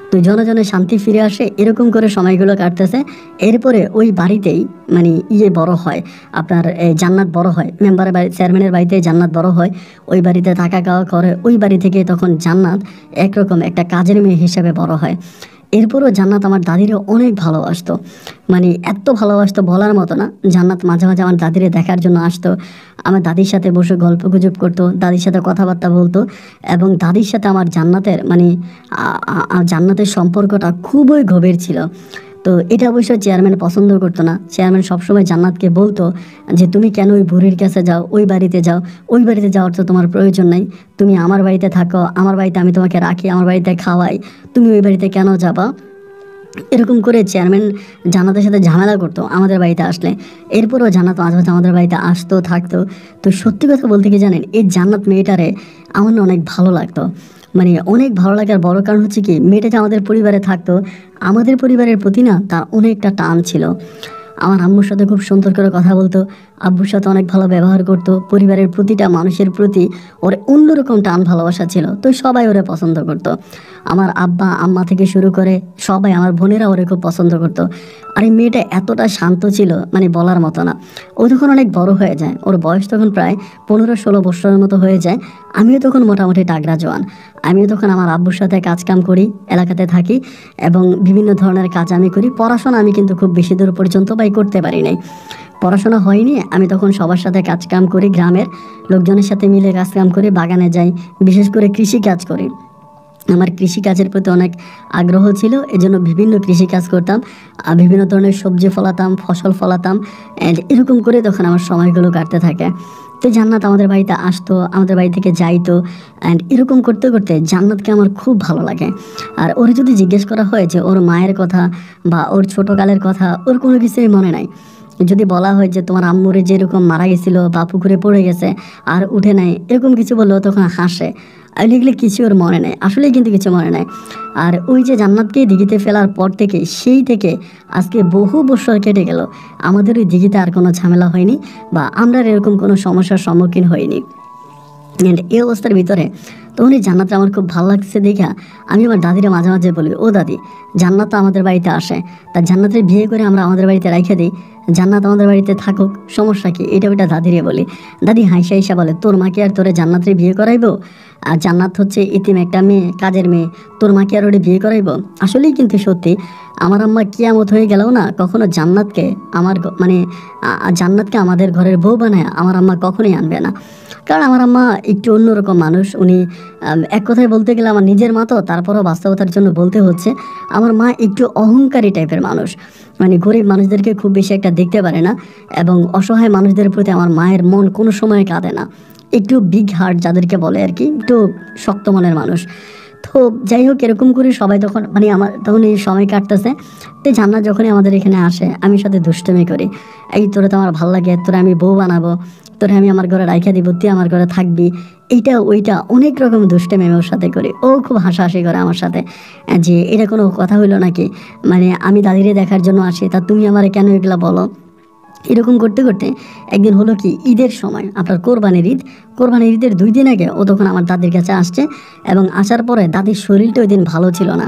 তো জনে জনে শান্তি ফিরে আসে, এরকম করে সময়গুলো কাটতেছে। এরপরে ওই বাড়িতেই মানে বড় হয়, আপনার জান্নাত বড় হয়, মেম্বারের বাড়ি চেয়ারম্যানের বাড়িতে জান্নাত বড় হয়। ওই বাড়িতে থাকা খাওয়া করে, ওই বাড়ি থেকে তখন জান্নাত একরকম একটা কাজের মেয়ে হিসেবে বড় হয়। এরপরও জান্নাত আমার দাদিরে অনেক ভালোবাসতো, মানে এত ভালোবাসতো বলার মতো না। জান্নাত মাঝে মাঝে আমার দাদিরে দেখার জন্য আসতো, আমার দাদির সাথে বসে গল্প গুজব করতো, দাদির সাথে কথাবার্তা বলতো। এবং দাদির সাথে আমার জান্নাতের মানে জান্নাতের সম্পর্কটা খুবই গভীর ছিল। তো এটা অবশ্য চেয়ারম্যান পছন্দ করতো না। চেয়ারম্যান সবসময় জান্নাতকে বলতো যে তুমি কেন ওই বুড়ির কাছে যাও, ওই বাড়িতে যাও, ওই বাড়িতে যাওয়ার তো তোমার প্রয়োজন নাই, তুমি আমার বাড়িতে থাকো, আমার বাড়িতে আমি তোমাকে রাখি, আমার বাড়িতে খাওয়াই, তুমি ওই বাড়িতে কেন যাবা? এরকম করে চেয়ারম্যান জান্নাতের সাথে ঝামেলা করতো আমাদের বাড়িতে আসলে। এরপরও জান্নাত মাঝে মাঝে আমাদের বাড়িতে আসতো, থাকতো। তো সত্যি কথা বলতে কি জানেন, এই জান্নাত মেয়েটারে আমার না অনেক ভালো লাগতো। মানে অনেক ভালো লাগার বড় কারণ হচ্ছে কি, মেয়েটা যে আমাদের পরিবারে থাকতো, আমাদের পরিবারের প্রতি না তার অনেকটা টান ছিল। আমার আম্মুর সাথে খুব সুন্দর করে কথা বলতো, আব্বুর সাথে অনেক ভালো ব্যবহার করতো, পরিবারের প্রতিটা মানুষের প্রতি ওর অন্যরকম টান ভালোবাসা ছিল। তো সবাই ওরে পছন্দ করতো, আমার আব্বা আম্মা থেকে শুরু করে সবাই, আমার বোনেরা ওরে খুব পছন্দ করতো। আর এই মেয়েটা এতটা শান্ত ছিল মানে বলার মতো না। ও যখন অনেক বড় হয়ে যায়, ওর বয়স তখন প্রায় 15-16 বছরের মতো হয়ে যায়, আমিও তখন মোটামুটি টাগরা জোয়ান। আমিও তখন আমার আব্বুর সাথে কাজকাম করি, এলাকাতে থাকি, এবং বিভিন্ন ধরনের কাজ আমি করি। পড়াশোনা আমি কিন্তু খুব বেশি দূর পর্যন্ত করতে পারি নাই, পড়াশোনা হয়নি। আমি তখন সবার সাথে কাজকাম করি, গ্রামের লোকজনের সাথে মিলে কাজকাম করি, বাগানে যাই, বিশেষ করে কৃষি কাজ করি। আমার কৃষিকাজের প্রতি অনেক আগ্রহ ছিল, এজন্য বিভিন্ন কৃষিকাজ করতাম, বিভিন্ন ধরনের সবজি ফলাতাম, ফসল ফলাতাম। অ্যান্ড এরকম করে তখন আমার সময়গুলো কাটতে থাকে। তো জান্নাত আমাদের বাড়িতে আসতো, আমাদের বাড়ি থেকে যাইতো। অ্যান্ড এরকম করতে করতে জান্নাতকে আমার খুব ভালো লাগে। আর ওর যদি জিজ্ঞেস করা হয় যে ওর মায়ের কথা বা ওর ছোটোকালের কথা, ওর কোনো কিছুই মনে নাই। যদি বলা হয় যে তোমার আম্মুরে যেরকম মারা গেছিল বা পুকুরে পড়ে গেছে আর উঠে নাই, এরকম কিছু বললেও তখন হাসে। এগুলো কিছু ওর মনে নেয়, আসলেই কিন্তু কিছু মনে নেয়। আর ওই যে জান্নাতকে দিঘিতে ফেলার পর থেকে, সেই থেকে আজকে বহু বছর কেটে গেল, আমাদের ওই দিঘিতে আর কোনো ঝামেলা হয়নি বা আমরা এরকম কোনো সমস্যার সম্মুখীন হইনি। অ্যান্ড এই অবস্থার ভিতরে তখন এই জান্নাতটা আমার খুব ভালো লাগছে দেখা আমি আমার দাদিরা মাঝে মাঝে বলি, ও দাদি, জান্নাত তো আমাদের বাড়িতে আসে, তা জান্নাতের বিয়ে করে আমরা আমাদের বাড়িতে রাইখে দিই, জান্নাত আমাদের বাড়িতে থাকুক, সমস্যা কি? এটা ওইটা দাদিরে বলি। দাদি হাইসা হাইসা বলে, তোর মাকে আর তোরে জান্নাতের বিয়ে করাইবো? আর জান্নাত হচ্ছে ইতিম একটা মেয়ে, কাজের মেয়ে, তোর মাকে আর ওরে বিয়ে করাইবো? আসলেই কিন্তু সত্যি, আমার আম্মা কিয়ামত হয়ে গেলেও না কখনো জান্নাতকে জান্নাতকে আমাদের ঘরের বউ বানায় আমার আম্মা কখনোই আনবে না। কারণ আমার আম্মা একটু অন্যরকম মানুষ। উনি এক কথায় বলতে গেলে আমার নিজের মা, তো তারপরও বাস্তবতার জন্য বলতে হচ্ছে, আমার মা একটু অহংকারী টাইপের মানুষ। মানে গরিব মানুষদেরকে খুব বেশি একটা দেখতে পারে না, এবং অসহায় মানুষদের প্রতি আমার মায়ের মন কোনো সময় কাঁদে না। একটু বিগ হার্ট যাদেরকে বলে আর কি, একটু শক্ত মনের মানুষ। তো যাই হোক, এরকম করে সবাই তখন মানে আমার তখন এই সময় কাটতেছে। তো জান্নাত যখনই আমাদের এখানে আসে, আমি সাথে দুষ্টুমি করি, এই তোরা তো আমার ভালো লাগে, তোরা আমি বউ বানাবো, তোরা আমি আমার ঘরে রাইখা দিব, তুই আমার ঘরে থাকবি, এইটা ওইটা অনেক রকম দুষ্টামি আমি ওর সাথে করি। ও খুব হাসাহাসি করে আমার সাথে, যে এটা কোনো কথা হইলো নাকি, মানে আমি দাদিরে দেখার জন্য আসি, তা তুমি আমার কেন এগুলা বলো? এরকম করতে করতে একদিন হলো কি, ঈদের সময়, আপনার কোরবানির ঈদের 2 দিন আগে ও তখন আমার দাদির কাছে আসছে, এবং আসার পরে দাদির শরীরটা ওই দিন ভালো ছিল না।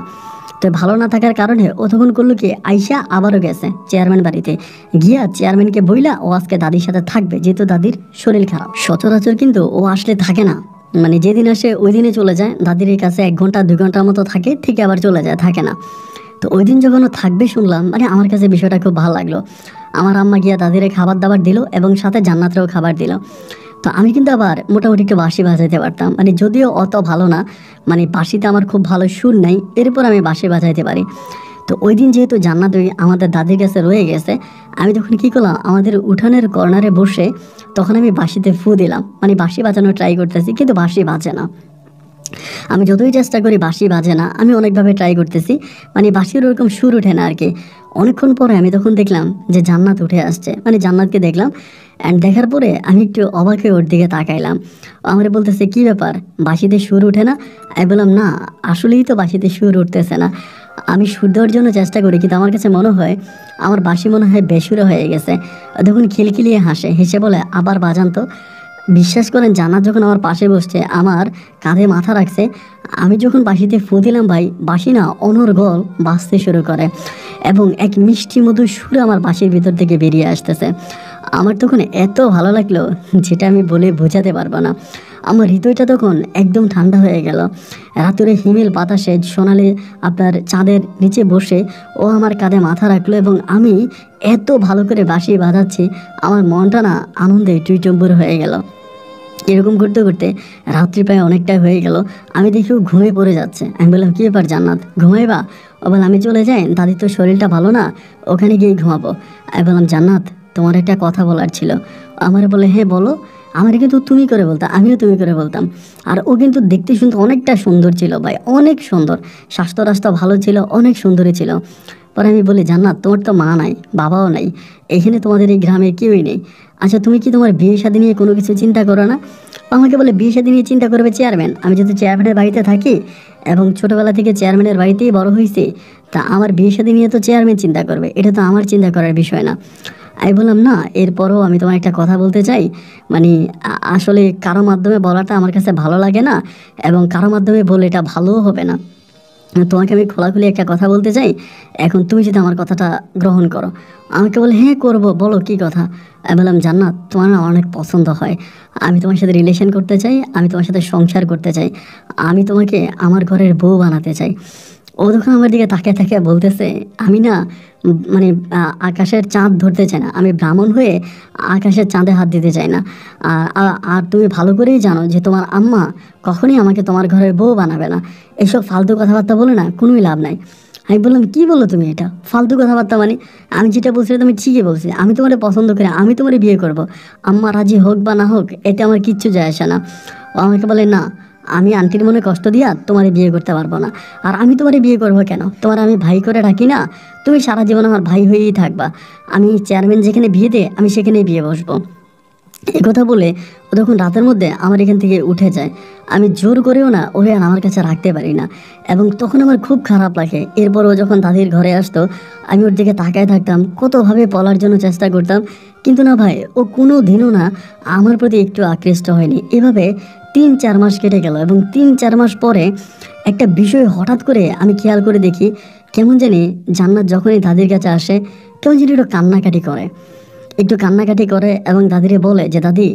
তো ভালো না থাকার কারণে ও তখন করলো কি, আইসা আবারও গেছে চেয়ারম্যান বাড়িতে, গিয়া চেয়ারম্যানকে বইলা ও আজকে দাদির সাথে থাকবে, যেহেতু দাদির শরীর খারাপ। সচরাচর কিন্তু ও আসলে থাকে না, মানে যেদিন আসে ওই দিনে চলে যায়, দাদির কাছে 1 ঘন্টা 2 ঘন্টার মতো থাকে, ঠিক আবার চলে যায়, থাকে না। তো ওই দিন যখন ও থাকবে শুনলাম, মানে আমার কাছে বিষয়টা খুব ভালো লাগলো। আমার আম্মা গিয়া দাদিরে খাবার দাবার দিল, এবং সাথে জান্নাতরেও খাবার দিল। তো আমি কিন্তু আবার মোটামুটি একটু বাঁশি বাজাইতে পারতাম, মানে যদিও অত ভালো না, মানে বাঁশিতে আমার খুব ভালো সুর নাই, এরপর আমি বাঁশি বাজাইতে পারি। তো ওই দিন যেহেতু জান্নাত ওই আমাদের দাদির কাছে রয়ে গেছে, আমি তখন কী করলাম, আমাদের উঠানের কর্নারে বসে তখন আমি বাঁশিতে ফু দিলাম, মানে বাঁশি বাজানোর ট্রাই করতেছি, কিন্তু বাঁশি বাজে না। আমি যতই চেষ্টা করি বাঁশি বাজে না, আমি অনেকভাবে ট্রাই করতেছি, মানে বাঁশির ওরকম সুর ওঠে না আর কি। অনেকক্ষণ পরে আমি তখন দেখলাম যে জান্নাত উঠে আসছে, মানে জান্নাতকে দেখলাম। অ্যান্ড দেখার পরে আমি একটু অবাক হয়ে ওর দিকে তাকাইলাম। আমার বলতেছে কী ব্যাপার, বাঁশিতে সুর ওঠে না? আমি বললাম না, আসলেই তো বাঁশিতে সুর উঠতেছে না। আমি সুর দেওয়ার জন্য চেষ্টা করি, কিন্তু আমার কাছে মনে হয় আমার বাঁশি মনে হয় বেসুরো হয়ে গেছে। তখন খিলখিলিয়ে হাসে, হেসে বলে আবার বাজান তো। বিশ্বাস করেন, জান্নাত যখন আমার পাশে বসছে, আমার কাঁধে মাথা রাখছে, আমি যখন বাঁশিতে ফু দিলাম ভাই, বাঁশি না অনর্গল বাজতে শুরু করে এবং এক মিষ্টি মধুর সুর আমার বাঁশির ভিতর থেকে বেরিয়ে আসতেছে। আমার তখন এত ভালো লাগলো যেটা আমি বলে বোঝাতে পারবো না। আমার হৃদয়টা তখন একদম ঠান্ডা হয়ে গেল। রাতুরে হিমেল বাতাসে সোনালি আপনার চাঁদের নিচে বসে ও আমার কাঁধে মাথা রাখলো এবং আমি এত ভালো করে বাঁশি বাজাচ্ছি, আমার মনটা না আনন্দে টুইটম্বুর হয়ে গেল। এরকম করতে করতে রাত্রি প্রায় অনেকটাই হয়ে গেল। আমি দেখি ও ঘুমে পড়ে যাচ্ছে। আমি বললাম কী ব্যাপার জান্নাত, ঘুমাইবা? ও বলে আমি চলে যাই, দাদির তো শরীরটা ভালো না, ওখানে গিয়ে ঘুমাবো। আমি বললাম জান্নাত, তোমার একটা কথা বলার ছিল। আমার বলে হ্যাঁ বলো। আমার কিন্তু তুমি করে বলতাম, আমিও তুমি করে বলতাম। আর ও কিন্তু দেখতে শুনতে অনেকটা সুন্দর ছিল ভাই, অনেক সুন্দর, স্বাস্থ্য রাস্তা ভালো ছিল, অনেক সুন্দরী ছিল। পরে আমি বলি জান্নাত, তোমার তো মা নাই, বাবাও নাই, এখানে তোমাদের এই গ্রামে কেউই নেই। আচ্ছা তুমি কি তোমার বিয়ে শাদী নিয়ে কোনো কিছু চিন্তা করো না? আমাকে বলে বিয়ে শাদী নিয়ে চিন্তা করবে চেয়ারম্যান? আমি যদি চেয়ারম্যানের বাড়িতে থাকি এবং ছোটোবেলা থেকে চেয়ারম্যানের বাড়িতেই বড় হয়েছি, তা আমার বিয়ে শাদী নিয়ে তো চেয়ারম্যান চিন্তা করবে, এটা তো আমার চিন্তা করার বিষয় না। আমি বললাম না, এরপরও আমি তোমার একটা কথা বলতে চাই, মানে আসলে কারো মাধ্যমে বলাটা আমার কাছে ভালো লাগে না এবং কারো মাধ্যমে বলে এটা ভালোও হবে না। তোমাকে আমি খোলাখুলি একটা কথা বলতে চাই, এখন তুমি যদি আমার কথাটা গ্রহণ করো। আমাকে বলে হ্যাঁ করবো, বলো কী কথা। আমি বললাম জান্নাত, তোমার না অনেক পছন্দ হয়, আমি তোমার সাথে রিলেশন করতে চাই, আমি তোমার সাথে সংসার করতে চাই, আমি তোমাকে আমার ঘরের বউ বানাতে চাই। ও তখন আমার দিকে তাকিয়ে তাকিয়ে বলতেছে আমি না মানে আকাশের চাঁদ ধরতে চাই না, আমি ব্রাহ্মণ হয়ে আকাশের চাঁদে হাত দিতে চাই না। আর তুমি ভালো করেই জানো যে তোমার আম্মা কখনোই আমাকে তোমার ঘরের বউ বানাবে না। এসব ফালতু কথাবার্তা বলে না কোনোই লাভ নাই। আমি বললাম কী বলো তুমি, এটা ফালতু কথাবার্তা? মানে আমি যেটা বলছি তুমি ঠিকই বলছি, আমি তোমারে পছন্দ করি, আমি তোমারে বিয়ে করব, আম্মা রাজি হোক বা না হোক এতে আমার কিচ্ছু যায় আসে না। ও আমাকে বলে না, আমি আন্টির মনে কষ্ট দিয়া তোমারে বিয়ে করতে পারবো না। আর আমি তোমারে বিয়ে করবো কেন? তোমার আমি ভাই করে ডাকি না, তুমি সারা জীবন আমার ভাই হয়েই থাকবা। আমি চেয়ারম্যান যেখানে বিয়ে দে আমি সেখানেই বিয়ে বসবো। এই কথা বলে ও তখন রাতের মধ্যে আমার এখান থেকে উঠে যায়। আমি জোর করেও না ওরে আর আমার কাছে রাখতে পারি না এবং তখন আমার খুব খারাপ লাগে। এরপর ও যখন দাদির ঘরে আসতো আমি ওর দিকে তাকায় থাকতাম, কতভাবে বলার জন্য চেষ্টা করতাম, কিন্তু না ভাই, ও কোনো দিনও না আমার প্রতি একটু আকৃষ্ট হয়নি। এভাবে 3-4 মাস কেটে গেল এবং 3-4 মাস পরে একটা বিষয় হঠাৎ করে আমি খেয়াল করে দেখি, কেমন জানি জান্নাত যখনই দাদির কাছে আসে কেমন জানি একটু কান্নাকাটি করে এবং দাদিরে বলে যে দাদি,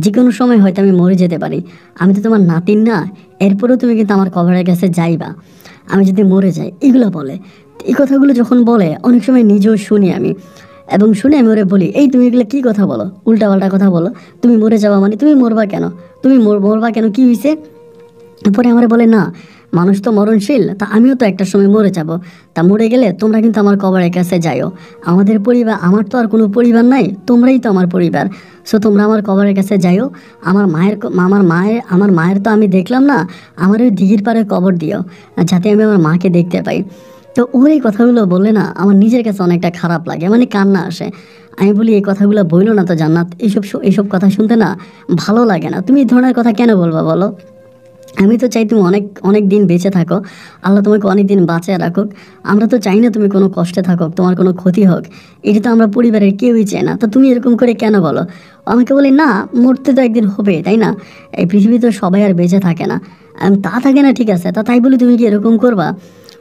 যে কোনো সময় হয়তো আমি মরে যেতে পারি, আমি তো তোমার নাতিন না, এরপরেও তুমি কিন্তু আমার কবরের কাছে যাইবা, আমি যদি মরে যাই, এগুলো বলে। এই কথাগুলো যখন বলে অনেক সময় নিজেও শুনি আমি, এবং শুনে আমি ওরে বলি এই তুমি এগুলো কী কথা বলো, উল্টাপাল্টা কথা বলো, তুমি মরে যাওয়া মানে তুমি মরবা কেন, তুমি মরবা কেন, কী হয়েছে? পরে আমার বলে না, মানুষ তো মরণশীল, তা আমিও তো একটা সময় মরে যাব, তা মরে গেলে তোমরা কিন্তু আমার কবরের কাছে যাইও, আমাদের পরিবার, আমার তো আর কোনো পরিবার নাই, তোমরাই তো আমার পরিবার, সো তোমরা আমার কবরের কাছে যাইও। আমার মায়ের তো আমি দেখলাম না, আমার ওই দিঘির পাড়ে কবর দিও, যাতে আমি আমার মাকে দেখতে পাই। তো ওর এই কথাগুলো বললে না আমার নিজের কাছে অনেকটা খারাপ লাগে, মানে কান্না আসে। আমি বলি এই কথাগুলো বইলো না তো জান্নাত, এইসব কথা শুনতে না ভালো লাগে না, তুমি এই ধরনের কথা কেন বলবা বলো? আমি তো চাই তুমি অনেক অনেক দিন বেঁচে থাকো, আল্লাহ তোমাকে অনেক দিন বাঁচিয়ে রাখুক। আমরা তো চাই না তুমি কোনো কষ্টে থাকো, তোমার কোনো ক্ষতি হোক, এটা তো আমরা পরিবারের কেউই চাই না, তো তুমি এরকম করে কেন বলো? আমাকে বলি না, মরতে তো একদিন হবে তাই না, এই পৃথিবীতে সবাই আর বেঁচে থাকে না। তা থাকে না, ঠিক আছে, তাই বলি তুমি কি এরকম করবা?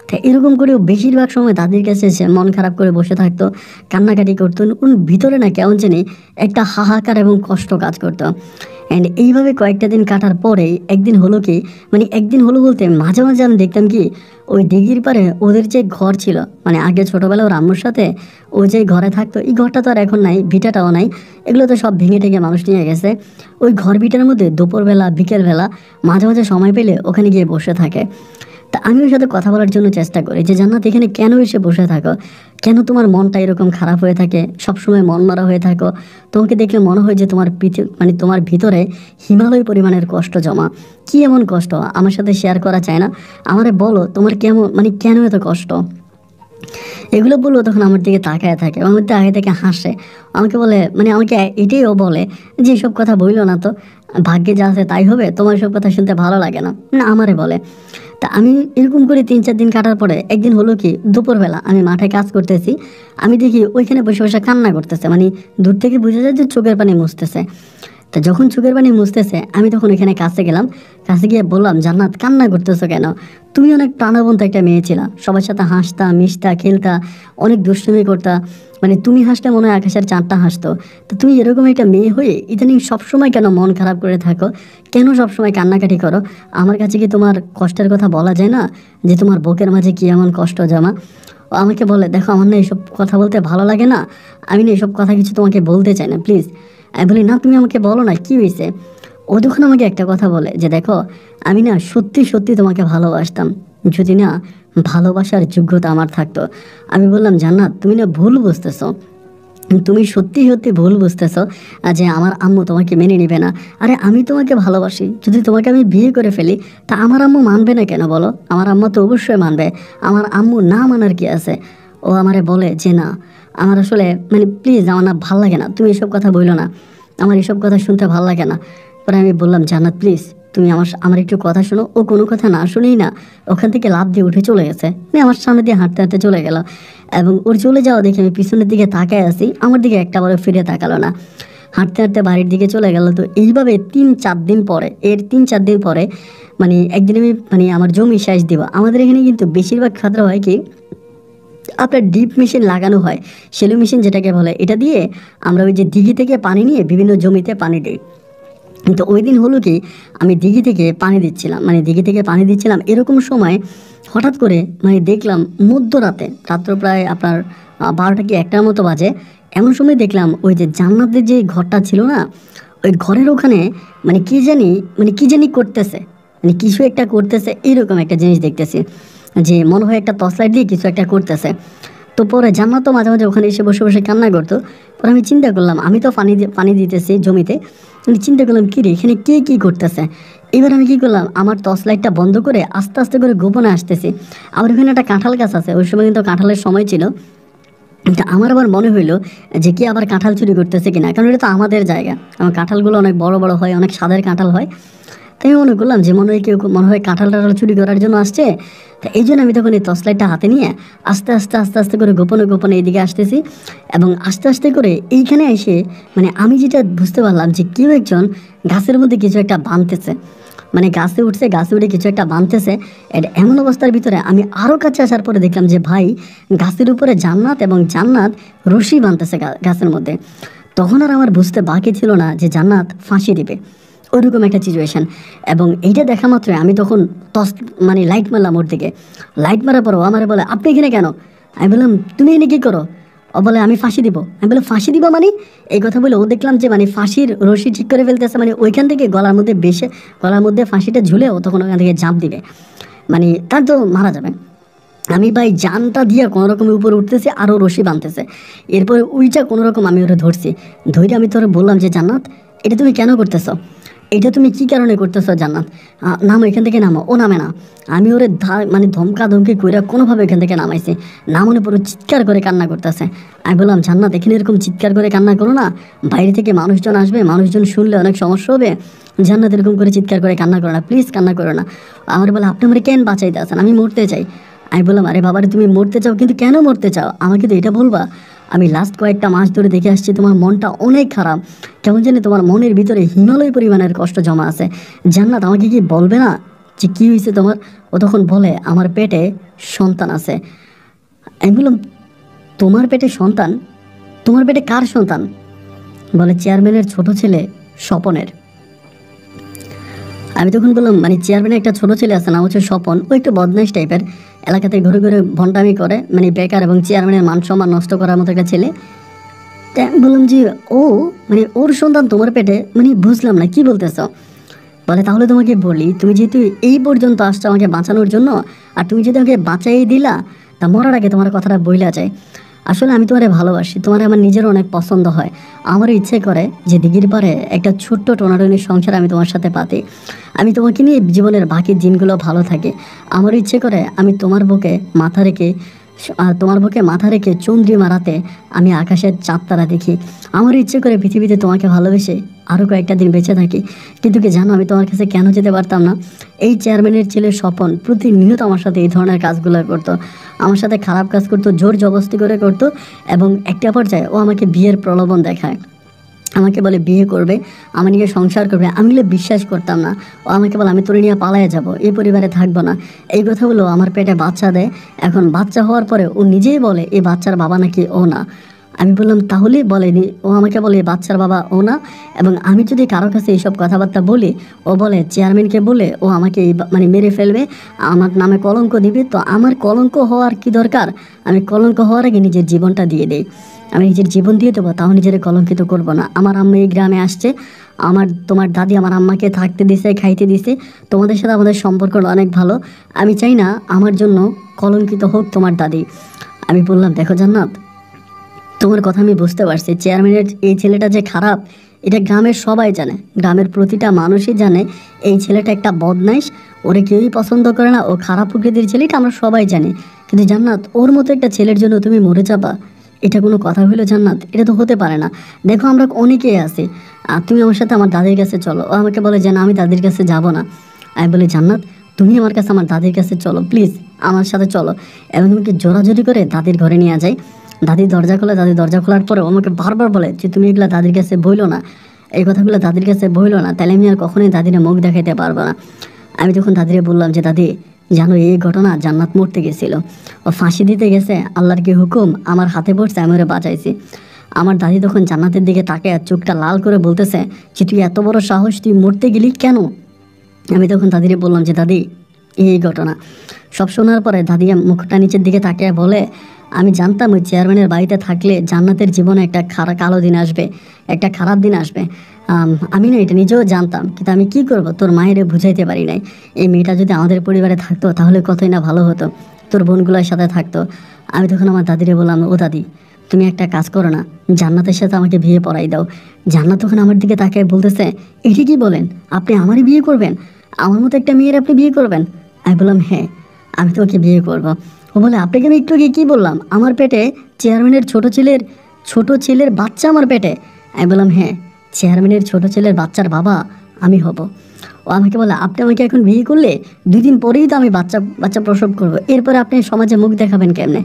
তা এরকম করেও বেশিরভাগ সময় দাদির কাছে এসে মন খারাপ করে বসে থাকতো, কান্নাকাটি করতো, ওর ভিতরে না কেমন জানি একটা হাহাকার এবং কষ্ট কাজ করতো। অ্যান্ড এইভাবে কয়েকটা দিন কাটার পরেই একদিন হলো কি, মানে একদিন হলো বলতে মাঝে মাঝে আমি দেখতাম কি, ওই দিঘির পাড়ে ওদের যে ঘর ছিল, মানে আগে ছোটোবেলা ওর আম্মুর সাথে ও যে ঘরে থাকতো, এই ঘরটা তো আর এখন নাই, ভিটাটাও নাই, এগুলো তো সব ভেঙে টেঙে মানুষ নিয়ে গেছে। ওই ঘর ভিটার মধ্যে দুপুরবেলা বিকেলবেলা মাঝে মাঝে সময় পেলে ওখানে গিয়ে বসে থাকে। তা আমি ওর সাথে কথা বলার জন্য চেষ্টা করি যে জান্নাত এখানে কেন এসে বসে থাকো, কেন তোমার মনটা এরকম খারাপ হয়ে থাকে, সবসময় মন মারা হয়ে থাকো, তোমাকে দেখলে মনে হয় যে তোমার মানে তোমার ভিতরে হিমালয় পরিমাণের কষ্ট জমা, কি এমন কষ্ট আমার সাথে শেয়ার করা চায় না, আমারে বলো তোমার কেমন মানে কেন এত কষ্ট। এগুলো বললো তখন আমার দিকে তাকায় থাকে, আমার তাকায় থেকে হাসে, আমাকে বলে মানে আমাকে এটাই ও বলে যে এসব কথা বইলো না তো, ভাগ্যে যা আছে তাই হবে, তোমার সব কথা শুনতে ভালো লাগে না, না আমারে বলে। তা আমি এরকম করে 3-4 দিন কাটার পরে একদিন হলো কি দুপুরবেলা আমি মাঠে কাজ করতেছি, আমি দেখি ওইখানে বসে বসে কান্না করতেছে, মানে দূর থেকে বোঝা যায় যে চোখের পানি মুছতেছে। তা যখন চোখের পানি মুছতেছে আমি তখন এখানে কাছে গেলাম, কাছে গিয়ে বললাম জান্নাত কান্না করতেছো কেন, তুমি অনেক প্রাণবন্ত একটা মেয়ে ছিলা, সবার সাথে হাসতা মিশতা খেলতা, অনেক দুষ্টুমি করতা, মানে তুমি হাসলে মনে হয় আকাশের চাঁদটা হাসতো। তো তুমি এরকম একটা মেয়ে হয়ে ইদানিং সবসময় কেন মন খারাপ করে থাকো, কেন সবসময় কান্নাকাটি করো, আমার কাছে কি তোমার কষ্টের কথা বলা যায় না, যে তোমার বুকের মাঝে কি এমন কষ্ট জমা। ও আমাকে বলে দেখো আমার না এইসব কথা বলতে ভালো লাগে না, আমি না এইসব কথা কিছু তোমাকে বলতে চাই না প্লিজ। আমি বলি না তুমি আমাকে বলো না কী হয়েছে। ও তখন আমাকে একটা কথা বলে যে দেখো আমি না সত্যি সত্যি তোমাকে ভালোবাসতাম, যদি না ভালোবাসার যোগ্যতা আমার থাকতো। আমি বললাম জান্নাত তুমি না ভুল বুঝতেছো, তুমি সত্যি সত্যি ভুল বুঝতেছো যে আমার আম্মু তোমাকে মেনে নেবে না। আরে আমি তোমাকে ভালোবাসি, যদি তোমাকে আমি বিয়ে করে ফেলি তা আমার আম্মু মানবে না কেন বলো, আমার আম্মু তো অবশ্যই মানবে, আমার আম্মু না মানার কি আছে। ও আমারে বলে যে না আমার আসলে মানে প্লিজ আমার না ভাল লাগে না, তুমি এসব কথা বইলো না, আমার এসব কথা শুনতে ভাল লাগে না। পরে আমি বললাম জান্নাত প্লিজ তুমি আমার একটু কথা শোনো। ও কোনো কথা না শুনেই না ওখান থেকে লাফ দিয়ে উঠে চলে গেছে, আমার সামনে দিয়ে হাঁটতে হাঁটতে চলে গেল, এবং ওর চলে যাওয়া দেখে আমি পিছনের দিকে তাকায় আছি, আমার দিকে একটাবারও ফিরে তাকালো না, হাঁটতে হাঁটতে বাড়ির দিকে চলে গেল। তো এইভাবে 3-4 দিন পরে, এর 3-4 দিন পরে মানে একদিন আমি মানে আমার জমি সেচ দিব, আমাদের এখানে কিন্তু বেশিরভাগ ক্ষেত্রে হয় কি আপনার ডিপ মেশিন লাগানো হয়, সেলো মেশিন যেটাকে বলে, এটা দিয়ে আমরা ওই যে দিঘি থেকে পানি নিয়ে বিভিন্ন জমিতে পানি দিই। তো ওই দিন হলো কি আমি দিঘি থেকে পানি দিচ্ছিলাম, মানে দিঘি থেকে পানি দিচ্ছিলাম, এরকম সময় হঠাৎ করে মানে দেখলাম মধ্যরাতে, রাত্র প্রায় আপনার 12টা কি 1টার মতো বাজে, এমন সময় দেখলাম ওই যে জান্নাতের যে ঘরটা ছিল না, ওই ঘরের ওখানে মানে কি জানি করতেছে, মানে কিছু একটা করতেছে, এইরকম একটা জিনিস দেখতেছি যে মনে হয় একটা টর্চ লাইট দিয়ে কিছু একটা করতেছে। তো পরে জান্নাত তো মাঝে মাঝে ওখানে এসে বসে বসে কান্না করতো। পরে আমি চিন্তা করলাম আমি তো পানি দিতেছি জমিতে, আমি চিন্তা করলাম কী রে এখানে কে কী করতেছে। এবার আমি কী করলাম আমার টর্চ লাইটটা বন্ধ করে আস্তে আস্তে করে গোপনে আসতেছি। আমার ওখানে একটা কাঁঠাল গাছ আছে, ওই সময় কিন্তু কাঁঠালের সময় ছিল। তা আমার আবার মনে হইলো যে কি আবার কাঁঠাল চুরি করতেছে কিনা, কারণ এটা তো আমাদের জায়গা, আমার কাঁঠালগুলো অনেক বড় বড় হয়, অনেক স্বাদের কাঁঠাল হয়। তাই আমি মনে করলাম যে মনে হয় কাঁঠাল টাঠাল চুরি করার জন্য আসছে। তা এই জন্য আমি তখন এই টর্চ লাইটটা হাতে নিয়ে আস্তে আস্তে আস্তে আস্তে করে গোপনে গোপনে এইদিকে আসতেছি, এবং আস্তে আস্তে করে এইখানে এসে মানে আমি যেটা বুঝতে পারলাম যে কেউ একজন গাছের মধ্যে কিছু একটা বাঁধতেছে, মানে গাছে উঠছে, গাছে উঠে কিছু একটা বাঁধতেছে। এমন অবস্থার ভিতরে আমি আরও কাছে আসার পরে দেখলাম যে ভাই গাছের উপরে জান্নাত এবং জান্নাত রশি বাঁধতেছে গাছের মধ্যে। তখন আর আমার বুঝতে বাকি ছিল না যে জান্নাত ফাঁসি দিবে, ওইরকম একটা সিচুয়েশান। এবং এইটা দেখা মাত্রই আমি তখন মানে লাইট মারলাম ওর দিকে, লাইট মারার পর ও আমার বলে আপনি এখানে কেন। আমি বললাম তুমি এনে কী করো। ও বলে আমি ফাঁসি দিব। আমি বললাম ফাঁসি দিব মানে, এই কথা বলে ও দেখলাম যে মানে ফাঁসির রশি ঠিক করে ফেলতেছে, মানে ওইখান থেকে গলার মধ্যে ফাঁসিটা ঝুলে ও তখন ওখান থেকে ঝাঁপ দিবে, মানে তার তো মারা যাবে। আমি ভাই জানটা দিয়ে কোনো রকমের উপরে উঠতেছি, আরও রশি বাঁধতেছে। এরপরে ওইটা কোনো রকম আমি ওরা ধরছি, ধরে আমি তোরা বললাম যে জান্নাত এটা তুমি কেন করতেছো, এটা তুমি কী কারণে করতেছো জান্নাত, নামো এখান থেকে নামো। ও নামে না, আমি ওরে মানে ধমকা ধমকি করে কোনোভাবে এখান থেকে নামাইছি, নামনে পরে চিৎকার করে কান্না করতেছে। আমি বললাম জান্নাত এখানে এরকম চিৎকার করে কান্না করো না, বাইরে থেকে মানুষজন আসবে, মানুষজন শুনলে অনেক সমস্যা হবে, জান্নাত এরকম করে চিৎকার করে কান্না করো না, প্লিজ কান্না করো না। আমার বলে আপনি আমার কেন বাঁচাইতে আসেন, আমি মরতে চাই। আমি বললাম আরে বাবারে তুমি মরতে চাও, কিন্তু কেন মরতে চাও আমাকে তো এটা বলবা। আমি লাস্ট কয়েকটা মাস ধরে দেখে আসছি তোমার মনটা অনেক খারাপ, কেমন জানি তোমার মনের ভিতরে হিমালয় পরিমাণের কষ্ট জমা আছে। জান্নাত আমাকে কি বলবে না যে কী হয়েছে তোমার। ও তখন বলে আমার পেটে সন্তান আছে। আমি বললাম তোমার পেটে সন্তান, তোমার পেটে কার সন্তান। বলে চেয়ারম্যানের ছোট ছেলে স্বপনের। আমি তখন বললাম মানে চেয়ারম্যানের একটা ছোটো ছেলে আছে, নাম হচ্ছে স্বপন, ও একটু বদমাইশ টাইপের, এলাকাতে ঘুরে ঘুরে ভণ্ডামি করে, মানে বেকার এবং চেয়ারম্যানের মান সম্মান নষ্ট করার মতো একটা ছেলে। তাই আমি বললাম যে ও মানে ওর সন্তান তোমার পেটে, মানে বুঝলাম না কি বলতেছ। বলে তাহলে তোমাকে বলি, তুমি যেহেতু এই পর্যন্ত আসছো আমাকে বাঁচানোর জন্য, আর তুমি যদি আমাকে বাঁচাই দিলা, তা মরার আগে তোমার কথাটা বইলা যায়। আসলে আমি তোমারে ভালোবাসি, তোমার আমার নিজেরও অনেক পছন্দ হয়। আমারও ইচ্ছে করে যে দিঘির পারে একটা ছোট্ট টোনাটনির সংসার আমি তোমার সাথে পাতি, আমি তোমাকে নিয়ে জীবনের বাকি দিনগুলো ভালো থাকে। আমারও ইচ্ছে করে আমি তোমার বুকে মাথা রেখে তোমার বুকে মাথা রেখে চন্দ্রিমা রাতে আমি আকাশের চাঁদ তারা দেখি। আমারও ইচ্ছে করে পৃথিবীতে তোমাকে ভালোবেসে আরও কয়েকটা দিন বেঁচে থাকি। কিন্তু কি জানো আমি তোমার কাছে কেন যেতে পারতাম না? এই চেয়ারম্যানের ছেলের স্বপন প্রতিনিয়ত আমার সাথে এই ধরনের কাজগুলো করতো, আমার সাথে খারাপ কাজ করতো, জোর জবরদস্তি করে করতো, এবং একটা পর্যায়ে ও আমাকে বিয়ের প্রলোভন দেখায়, আমাকে বলে বিয়ে করবে, আমার নিয়ে সংসার করবে। আমি এগুলো বিশ্বাস করতাম না। ও আমাকে বলে আমি তোরে নিয়ে পালায়ে যাব, এই পরিবারে থাকবো না। এই কথাগুলো আমার পেটে বাচ্চা দেয়। এখন বাচ্চা হওয়ার পরে ও নিজেই বলে এই বাচ্চার বাবা নাকি ও না। আমি বললাম তাহলে বলেনি। ও আমাকে বলে এই বাচ্চার বাবা ও না, এবং আমি যদি কারো কাছে এইসব কথাবার্তা বলি, ও বলে চেয়ারম্যানকে বলে ও আমাকে মানে মেরে ফেলবে, আমার নামে কলঙ্ক দিবে। তো আমার কলঙ্ক হওয়ার কি দরকার? আমি কলঙ্ক হওয়ার আগে নিজের জীবনটা দিয়ে দিই। আমি নিজের জীবন দিয়ে দেবো, তাও নিজের কলঙ্কিত করব না। আমার আম্মা এই গ্রামে আসছে, তোমার দাদি আমার আম্মাকে থাকতে দিছে, খাইতে দিছে, তোমাদের সাথে আমাদের সম্পর্ক অনেক ভালো। আমি চাই না আমার জন্য কলঙ্কিত হোক তোমার দাদি। আমি বললাম দেখো জান্নাত, তোমার কথা আমি বুঝতে পারছি, চেয়ারম্যানের এই ছেলেটা যে খারাপ এটা গ্রামের সবাই জানে, গ্রামের প্রতিটা মানুষই জানে এই ছেলেটা একটা বদমাইশ, ওরে কেউই পছন্দ করে না, ও খারাপ প্রকৃতির ছেলে, এটা আমরা সবাই জানি। কিন্তু জান্নাত, ওর মতো একটা ছেলের জন্য তুমি মরে যাবা? এটা কোনো কথা হইলো জান্নাত? এটা তো হতে পারে না। দেখো আমরা অনেকেই আছি, তুমি আমার সাথে আমার দাদির কাছে চলো। ও আমাকে বলে যে না আমি দাদির কাছে যাব না। আমি বলি জান্নাত, তুমি আমার কাছে আমার দাদির কাছে চলো প্লিজ, আমার সাথে চলো। এবং আমাকে জোরাজোরি করে দাদির ঘরে নিয়ে যায়। দাদি দরজা খোলে, দাদি দরজা খোলার পরে আমাকে বারবার বলে যে তুমি এগুলো দাদির কাছে বইলো না, এই কথাগুলো দাদির কাছে বইলো না, তাহলে আমি আর কখনোই দাদিরে মুখ দেখাইতে পারবো না। আমি তখন দাদিরে বললাম যে দাদি জানো এই ঘটনা, জান্নাত মরতে গেছিল, ও ফাঁসি দিতে গেছে, আল্লাহর কি হুকুম আমার হাতে পড়ছে, আমি ওরে বাঁচাইছি। আমার দাদি তখন জান্নাতের দিকে তাকে চোখটা লাল করে বলতেছে যে তুই এত বড় সাহস, তুই মরতে গেলি কেন? আমি তখন দাদিরে বললাম যে দাদি এই ঘটনা। সব শোনার পরে দাদি মুখটা নিচের দিকে তাকিয়ে বলে আমি জানতাম ওই চেয়ারম্যানের বাড়িতে থাকলে জান্নাতের জীবনে একটা কালো দিন আসবে, একটা খারাপ দিন আসবে। আমি না এটা নিজেও জানতাম, কিন্তু আমি কি করব, তোর মায়ের বুঝাইতে পারি নাই। এই মেয়েটা যদি আমাদের পরিবারে থাকতো তাহলে কতই না ভালো হতো, তোর বোনগুলোর সাথে থাকতো। আমি তখন আমার দাদিরে বললাম ও দাদি তুমি একটা কাজ করো না, জান্নাতের সাথে আমাকে বিয়ে পড়াই দাও। জান্নাত তখন আমার দিকে তাকিয়ে বলতেছে এটি কি বলেন, আপনি আমারই বিয়ে করবেন? আমার মতো একটা মেয়ের আপনি বিয়ে করবেন? আমি বললাম হ্যাঁ আমি তোকে বিয়ে করব। ও বলে আপনাকে আমি একটু আগে কী বললাম, আমার পেটে চেয়ারম্যানের ছোট ছেলের বাচ্চা আমার পেটে। আমি বললাম হ্যাঁ চেয়ারম্যানের ছোট ছেলের বাচ্চার বাবা আমি হব। ও আমাকে বলে আপনি আমাকে এখন বিয়ে করলে 2 দিন পরেই তো আমি বাচ্চা প্রসব করব, এরপরে আপনি সমাজে মুখ দেখাবেন কেমনে?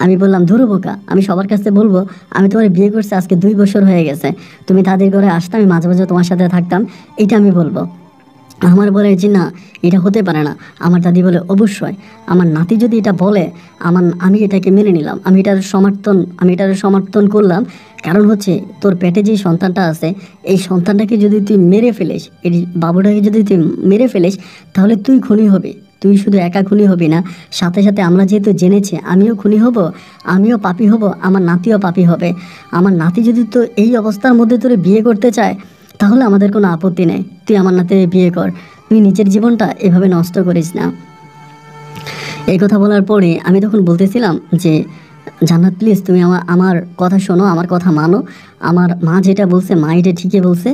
আমি বললাম ধুরু বোকা, আমি সবার কাছে বলবো আমি তোমার বিয়ে করছি আজকে 2 বছর হয়ে গেছে, তুমি তাদের ঘরে আসতে আমি মাঝে মাঝে তোমার সাথে থাকতাম, এটা আমি বলবো। আমার বলে যে না এটা হতে পারে না। আমার দাদি বলে অবশ্যই, আমার নাতি যদি এটা বলে আমি এটাকে মেনে নিলাম, আমি এটার সমর্থন করলাম। কারণ হচ্ছে তোর পেটে যে সন্তানটা আছে এই সন্তানটাকে যদি তুই মেরে ফেলিস, এই বাবুটাকে যদি তুই মেরে ফেলিস, তাহলে তুই খুনি হবি। তুই শুধু একা খুনি হবি না, সাথে সাথে আমরা যেহেতু জেনেছি আমিও খুনি হব, আমিও পাপী হব, আমার নাতিও পাপী হবে। আমার নাতি যদি তো এই অবস্থার মধ্যে তোরে বিয়ে করতে চায় তাহলে আমাদের কোনো আপত্তি নেই, তুই আমার নাতে বিয়ে কর, তুই নিজের জীবনটা এভাবে নষ্ট করিস না। এই কথা বলার পরে আমি তখন বলতেছিলাম যে জান্নাত প্লিজ তুমি আমার কথা শোনো, আমার কথা মানো। আমার মা যেটা বলছে মা এটা ঠিকই বলছে,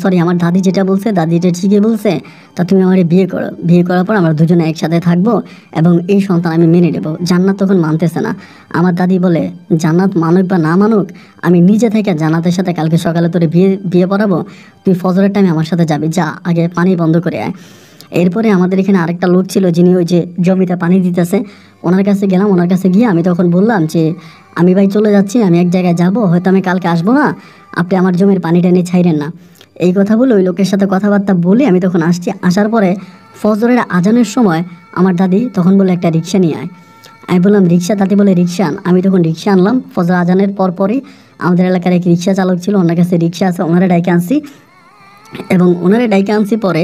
সরি আমার দাদি যেটা বলছে দাদি এটা ঠিকই বলছে, তা তুমি আমার বিয়ে করো, বিয়ে করার পর আমরা দুজনে একসাথে থাকবো এবং এই সন্তান আমি মেনে নেবো। জান্নাত তখন মানতেছে না। আমার দাদি বলে জান্নাত মানুক বা না মানুক, আমি নিজে থেকে জান্নাতের সাথে কালকে সকালে তোরে বিয়ে পড়াবো, তুই ফজরের টাইমে আমার সাথে যাবি, যা আগে পানি বন্ধ করে আয়। এরপরে আমাদের এখানে আরেকটা লোক ছিল যিনি ওই যে জমিতে পানি দিতেছে, ওনার কাছে গেলাম। ওনার কাছে গিয়ে আমি তখন বললাম যে আমি ভাই চলে যাচ্ছি, আমি এক জায়গায় যাব, হয়তো আমি কালকে আসবো না, আপনি আমার জমির পানিটা নিয়ে ছাইরেন না। এই কথা বলে ওই লোকের সাথে কথাবার্তা বলে আমি তখন আসছি। আসার পরে ফজরের আজানের সময় আমার দাদি তখন বলে একটা রিক্সা নিয়ে আয়। আমি বললাম রিক্সা? দাদি বলে রিক্সা আন। আমি তখন রিক্সা আনলাম। ফজর আজানের পরপরই আমাদের এলাকার এক রিক্সা চালক ছিল, ওনার কাছে রিক্সা আছে, ওনারা ডাইকে আনছি। এবং ওনারে ডাইকে আনছি পরে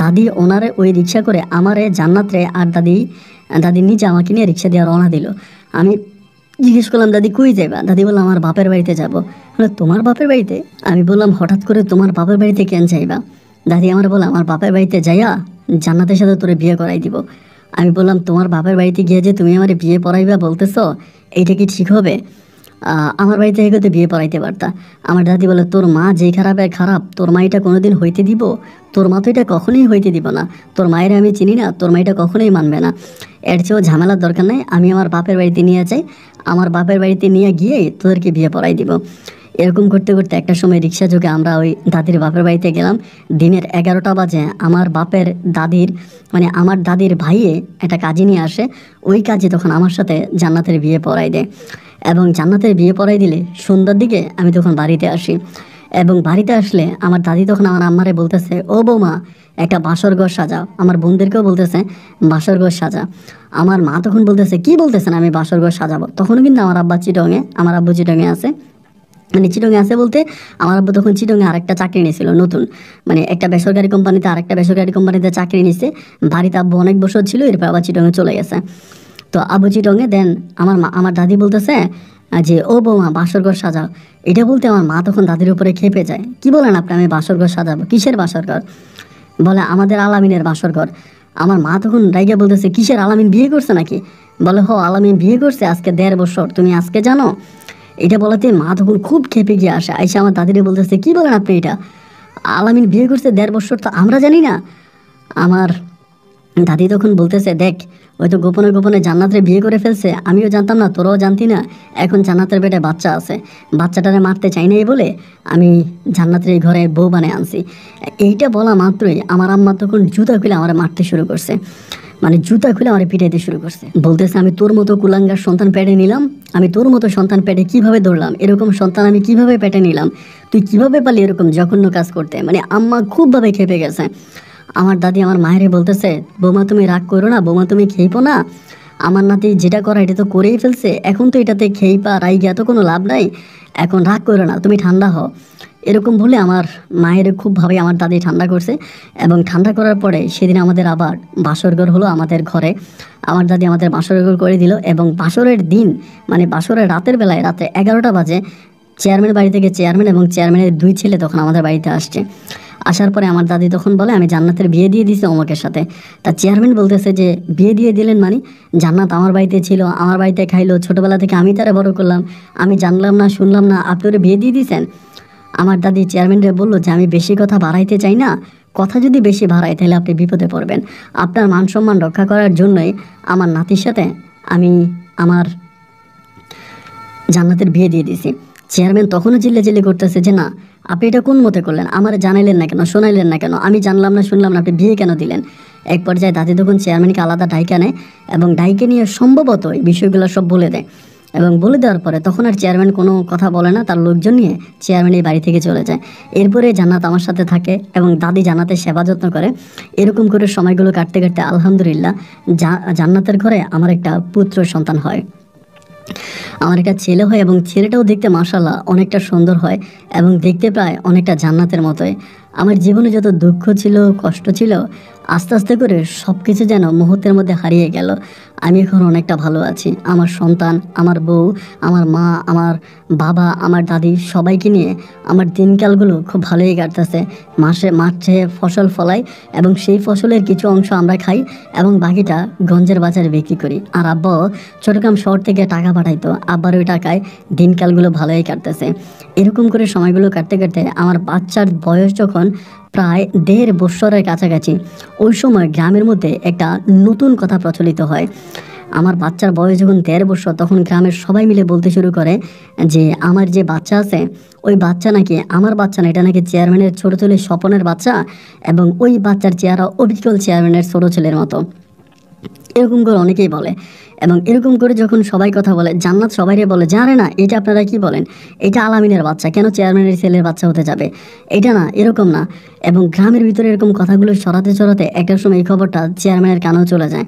দাদি ওনারে ওই রিক্সা করে আমারে জান্নাত রে আর দাদি নিজে আমাকে নিয়ে রিক্সা দিয়ে রওনা দিল। আমি জিজ্ঞেস করলাম দাদি কই যাবা? দাদি বললাম আমার বাপের বাড়িতে যাবো। বলে তোমার বাপের বাড়িতে? আমি বললাম হঠাৎ করে তোমার বাপের বাড়িতে কেন যাইবা? দাদি আমার বলে আমার বাপের বাড়িতে যাইয়া জান্নাতের সাথে তোরে বিয়ে করাই দিব। আমি বললাম তোমার বাপের বাড়িতে গিয়ে যে তুমি আমার বিয়ে পড়াইবা বলতেছো, এইটা কি ঠিক হবে? আমার বাড়িতে এগোতে বিয়ে পড়াইতে পারতা। আমার দাদি বলে তোর মা যেই খারাপের খারাপ, তোর মা এটা কোনোদিন হইতে দিব? তোর মা তো এটা কখনোই হইতে দিব না। তোর মায়ের আমি চিনি না, তোর মা এটা কখনোই মানবে না। এর চেয়েও ঝামেলার দরকার নেই, আমি আমার বাপের বাড়িতে নিয়ে যাই, আমার বাপের বাড়িতে নিয়ে গিয়ে তোদেরকে বিয়ে পড়াই দিব। এরকম করতে করতে একটা সময় রিক্সা যোগে আমরা ওই দাদির বাপের বাড়িতে গেলাম। দিনের 11টা বাজে আমার বাপের দাদির মানে আমার দাদির ভাইয়ে একটা কাজে নিয়ে আসে। ওই কাজে তখন আমার সাথে জান্নাতের বিয়ে পড়াই দেয় এবং জান্নাতের বিয়ে পড়াই দিলে সন্ধ্যার দিকে আমি তখন বাড়িতে আসি। এবং বাড়িতে আসলে আমার দাদি তখন আমার আম্মারে বলতেছে, ও বৌমা একটা বাসর ঘর সাজাও। আমার বোনদেরকেও বলতেছে বাসর ঘর সাজা। আমার মা তখন বলতেছে কি বলতেছেন আমি বাসর ঘর সাজাবো? তখনও কিন্তু আমার আব্বা চিটংয়ে, আমার আব্বু চিটংয়ে আছে। মানে চিটংয়ে আছে বলতে আমার আব্বু তখন চিটংয়ে আরেকটা চাকরি নিয়েছিল নতুন, মানে একটা বেসরকারি কোম্পানিতে আরেকটা বেসরকারি কোম্পানিতে চাকরি নিছে। বাড়িতে আব্বু অনেক বছর ছিল, এরপর আবার চিটংয়ে চলে গেছে। তো আব্বু চিটংয়ে দেন আমার দাদি বলতেছে যে ও বৌমা বাসর ঘর সাজাও। এটা বলতে আমার মা তখন দাদির উপরে খেপে যায়। কি বলেন আপনি, আমি বাসর ঘর সাজাবো? কিসের বাসর ঘর? বলে আমাদের আলামিনের বাসর ঘর। আমার মা তখন রাইগা বলতেছে কিসের, আলামিন বিয়ে করছে নাকি? বলে হ আলামিন বিয়ে করছে আজকে 1.5 বছর, তুমি আজকে জানো? এটা বলাতে মা তখন খুব খেপে গিয়ে আসে, আইসা আমার দাদিরে বলতেছে কি বলেন আপনি এটা, আলামিন বিয়ে করছে 1.5 বছর, তো আমরা জানি না? আমার দাদি তখন বলতেছে দেখ হয়তো গোপনে গোপনে জান্নাতের বিয়ে করে ফেলছে, আমিও জানতাম না, তোরাও জানতি না। এখন জান্নাতের পেটে বাচ্চা আছে, বাচ্চাটারে মারতে চাই না এই বলে আমি জান্নাতের এই ঘরে বউ বানিয়ে আনছি। এইটা বলা মাত্রই আমার আম্মা তখন জুতা খুলে আমার মারতে শুরু করছে, মানে জুতা খুলে আমার পিটাইতে শুরু করছে। বলতেছে আমি তোর মতো কুলাঙ্গার সন্তান পেটে নিলাম, আমি তোর মতো সন্তান পেটে কিভাবে ধরলাম, এরকম সন্তান আমি কিভাবে পেটে নিলাম, তুই কিভাবে পারলি এরকম জঘন্য কাজ করতে? মানে আম্মা খুবভাবে খেপে গেছে। আমার দাদি আমার মায়েরে বলতেছে বৌমা তুমি রাগ করো না, বৌমা তুমি খেইপো না, আমার নাতি যেটা করা এটা তো করেই ফেলছে, এখন তো এটাতে খেইপা রাইগা তো কোনো লাভ নাই, এখন রাগ করো না, তুমি ঠান্ডা হও। এরকম বলে আমার মায়ের খুবভাবে আমার দাদি ঠান্ডা করছে। এবং ঠান্ডা করার পরে সেদিন আমাদের আবার বাসরঘর হলো আমাদের ঘরে। আমার দাদি আমাদের বাসরঘর করে দিল এবং বাসরের দিন মানে বাসরের রাতের বেলায় রাতে 11টা বাজে চেয়ারম্যান বাড়ি থেকে চেয়ারম্যান এবং চেয়ারম্যানের 2 ছেলে তখন আমাদের বাড়িতে আসছে। আসার পরে আমার দাদি তখন বলে আমি জান্নাতের বিয়ে দিয়ে দিছি অমুকের সাথে। তা চেয়ারম্যান বলতেছে যে বিয়ে দিয়ে দিলেন মানে? জান্নাত আমার বাড়িতে ছিল, আমার বাড়িতে খাইলো, ছোটোবেলা থেকে আমি তারা বড় করলাম, আমি জানলাম না শুনলাম না, আপনি ওরা বিয়ে দিয়ে দিয়েছেন? আমার দাদি চেয়ারম্যানরে বললো যে আমি বেশি কথা বাড়াইতে চাই না, কথা যদি বেশি বাড়াই তাহলে আপনি বিপদে পড়বেন, আপনার মান সম্মান রক্ষা করার জন্যই আমার নাতির সাথে আমি আমার জান্নাতের বিয়ে দিয়ে দিছি। চেয়ারম্যান তখনও চিল্লে করতেছে যে না আপনি এটা কোন মতে করলেন, আমার জানাইলেন না কেন, শোনাইলেন না কেন, আমি জানলাম না শুনলাম না, আপনি বিয়ে কেন দিলেন? এক পর্যায়ে দাদি তখন চেয়ারম্যানকে আলাদা ডাইকা নেয় এবং ডাইকে নিয়ে সম্ভবত এই বিষয়গুলো সব বলে দেয়। এবং বলে দেওয়ার পরে তখন আর চেয়ারম্যান কোনো কথা বলে না, তার লোকজন নিয়ে চেয়ারম্যান এই বাড়ি থেকে চলে যায়। এরপরে জান্নাত আমার সাথে থাকে এবং দাদি জান্নাতের সেবা যত্ন করে। এরকম করে সময়গুলো কাটতে কাটতে আলহামদুলিল্লাহ জান্নাতের ঘরে আমার একটা পুত্র সন্তান হয়, আমার একটা ছেলে হয় এবং ছেলেটাও দেখতে মাশাআল্লাহ অনেকটা সুন্দর হয় এবং দেখতে প্রায় অনেকটা জান্নাতের মতোই। আমার জীবনে যত দুঃখ ছিল কষ্ট ছিল আস্তে আস্তে করে সব কিছু যেন মুহূর্তের মধ্যে হারিয়ে গেল। আমি এখন অনেকটা ভালো আছি, আমার সন্তান, আমার বউ, আমার মা, আমার বাবা, আমার দাদি সবাইকে নিয়ে আমার দিনকালগুলো খুব ভালোই কাটতেছে। মাঠে ফসল ফলাই এবং সেই ফসলের কিছু অংশ আমরা খাই এবং বাকিটা গঞ্জের বাজারে বিক্রি করি। আর আব্বাও চট্টগ্রাম শহর থেকে টাকা পাঠাইতো, আব্বার ওই টাকায় দিনকালগুলো ভালোই কাটতেছে। এরকম করে সময়গুলো কাটতে কাটতে আমার বাচ্চার বয়স যখন প্রায় 1.5 বছরের কাছাকাছি, ওই সময় গ্রামের মধ্যে একটা নতুন কথা প্রচলিত হয়। আমার বাচ্চার বয়স যখন 1.5 বছর তখন গ্রামের সবাই মিলে বলতে শুরু করে যে আমার যে বাচ্চা আছে ওই বাচ্চা নাকি আমার বাচ্চা না, এটা নাকি চেয়ারম্যানের ছোটো ছেলে স্বপনের বাচ্চা এবং ওই বাচ্চার চেহারা অবিকল চেয়ারম্যানের ছোটো ছেলের মতো। এরকম করে অনেকেই বলে এবং এরকম করে যখন সবাই কথা বলে জান্নাত সবাইরে বলে জানে না এটা আপনারা কি বলেন, এটা আলামিনের বাচ্চা, কেন চেয়ারম্যানের ছেলের বাচ্চা হতে যাবে, এটা না, এরকম না। এবং গ্রামের ভিতরে এরকম কথাগুলো ছড়াতে একটা সময় এই খবরটা চেয়ারম্যানের কানেও চলে যায়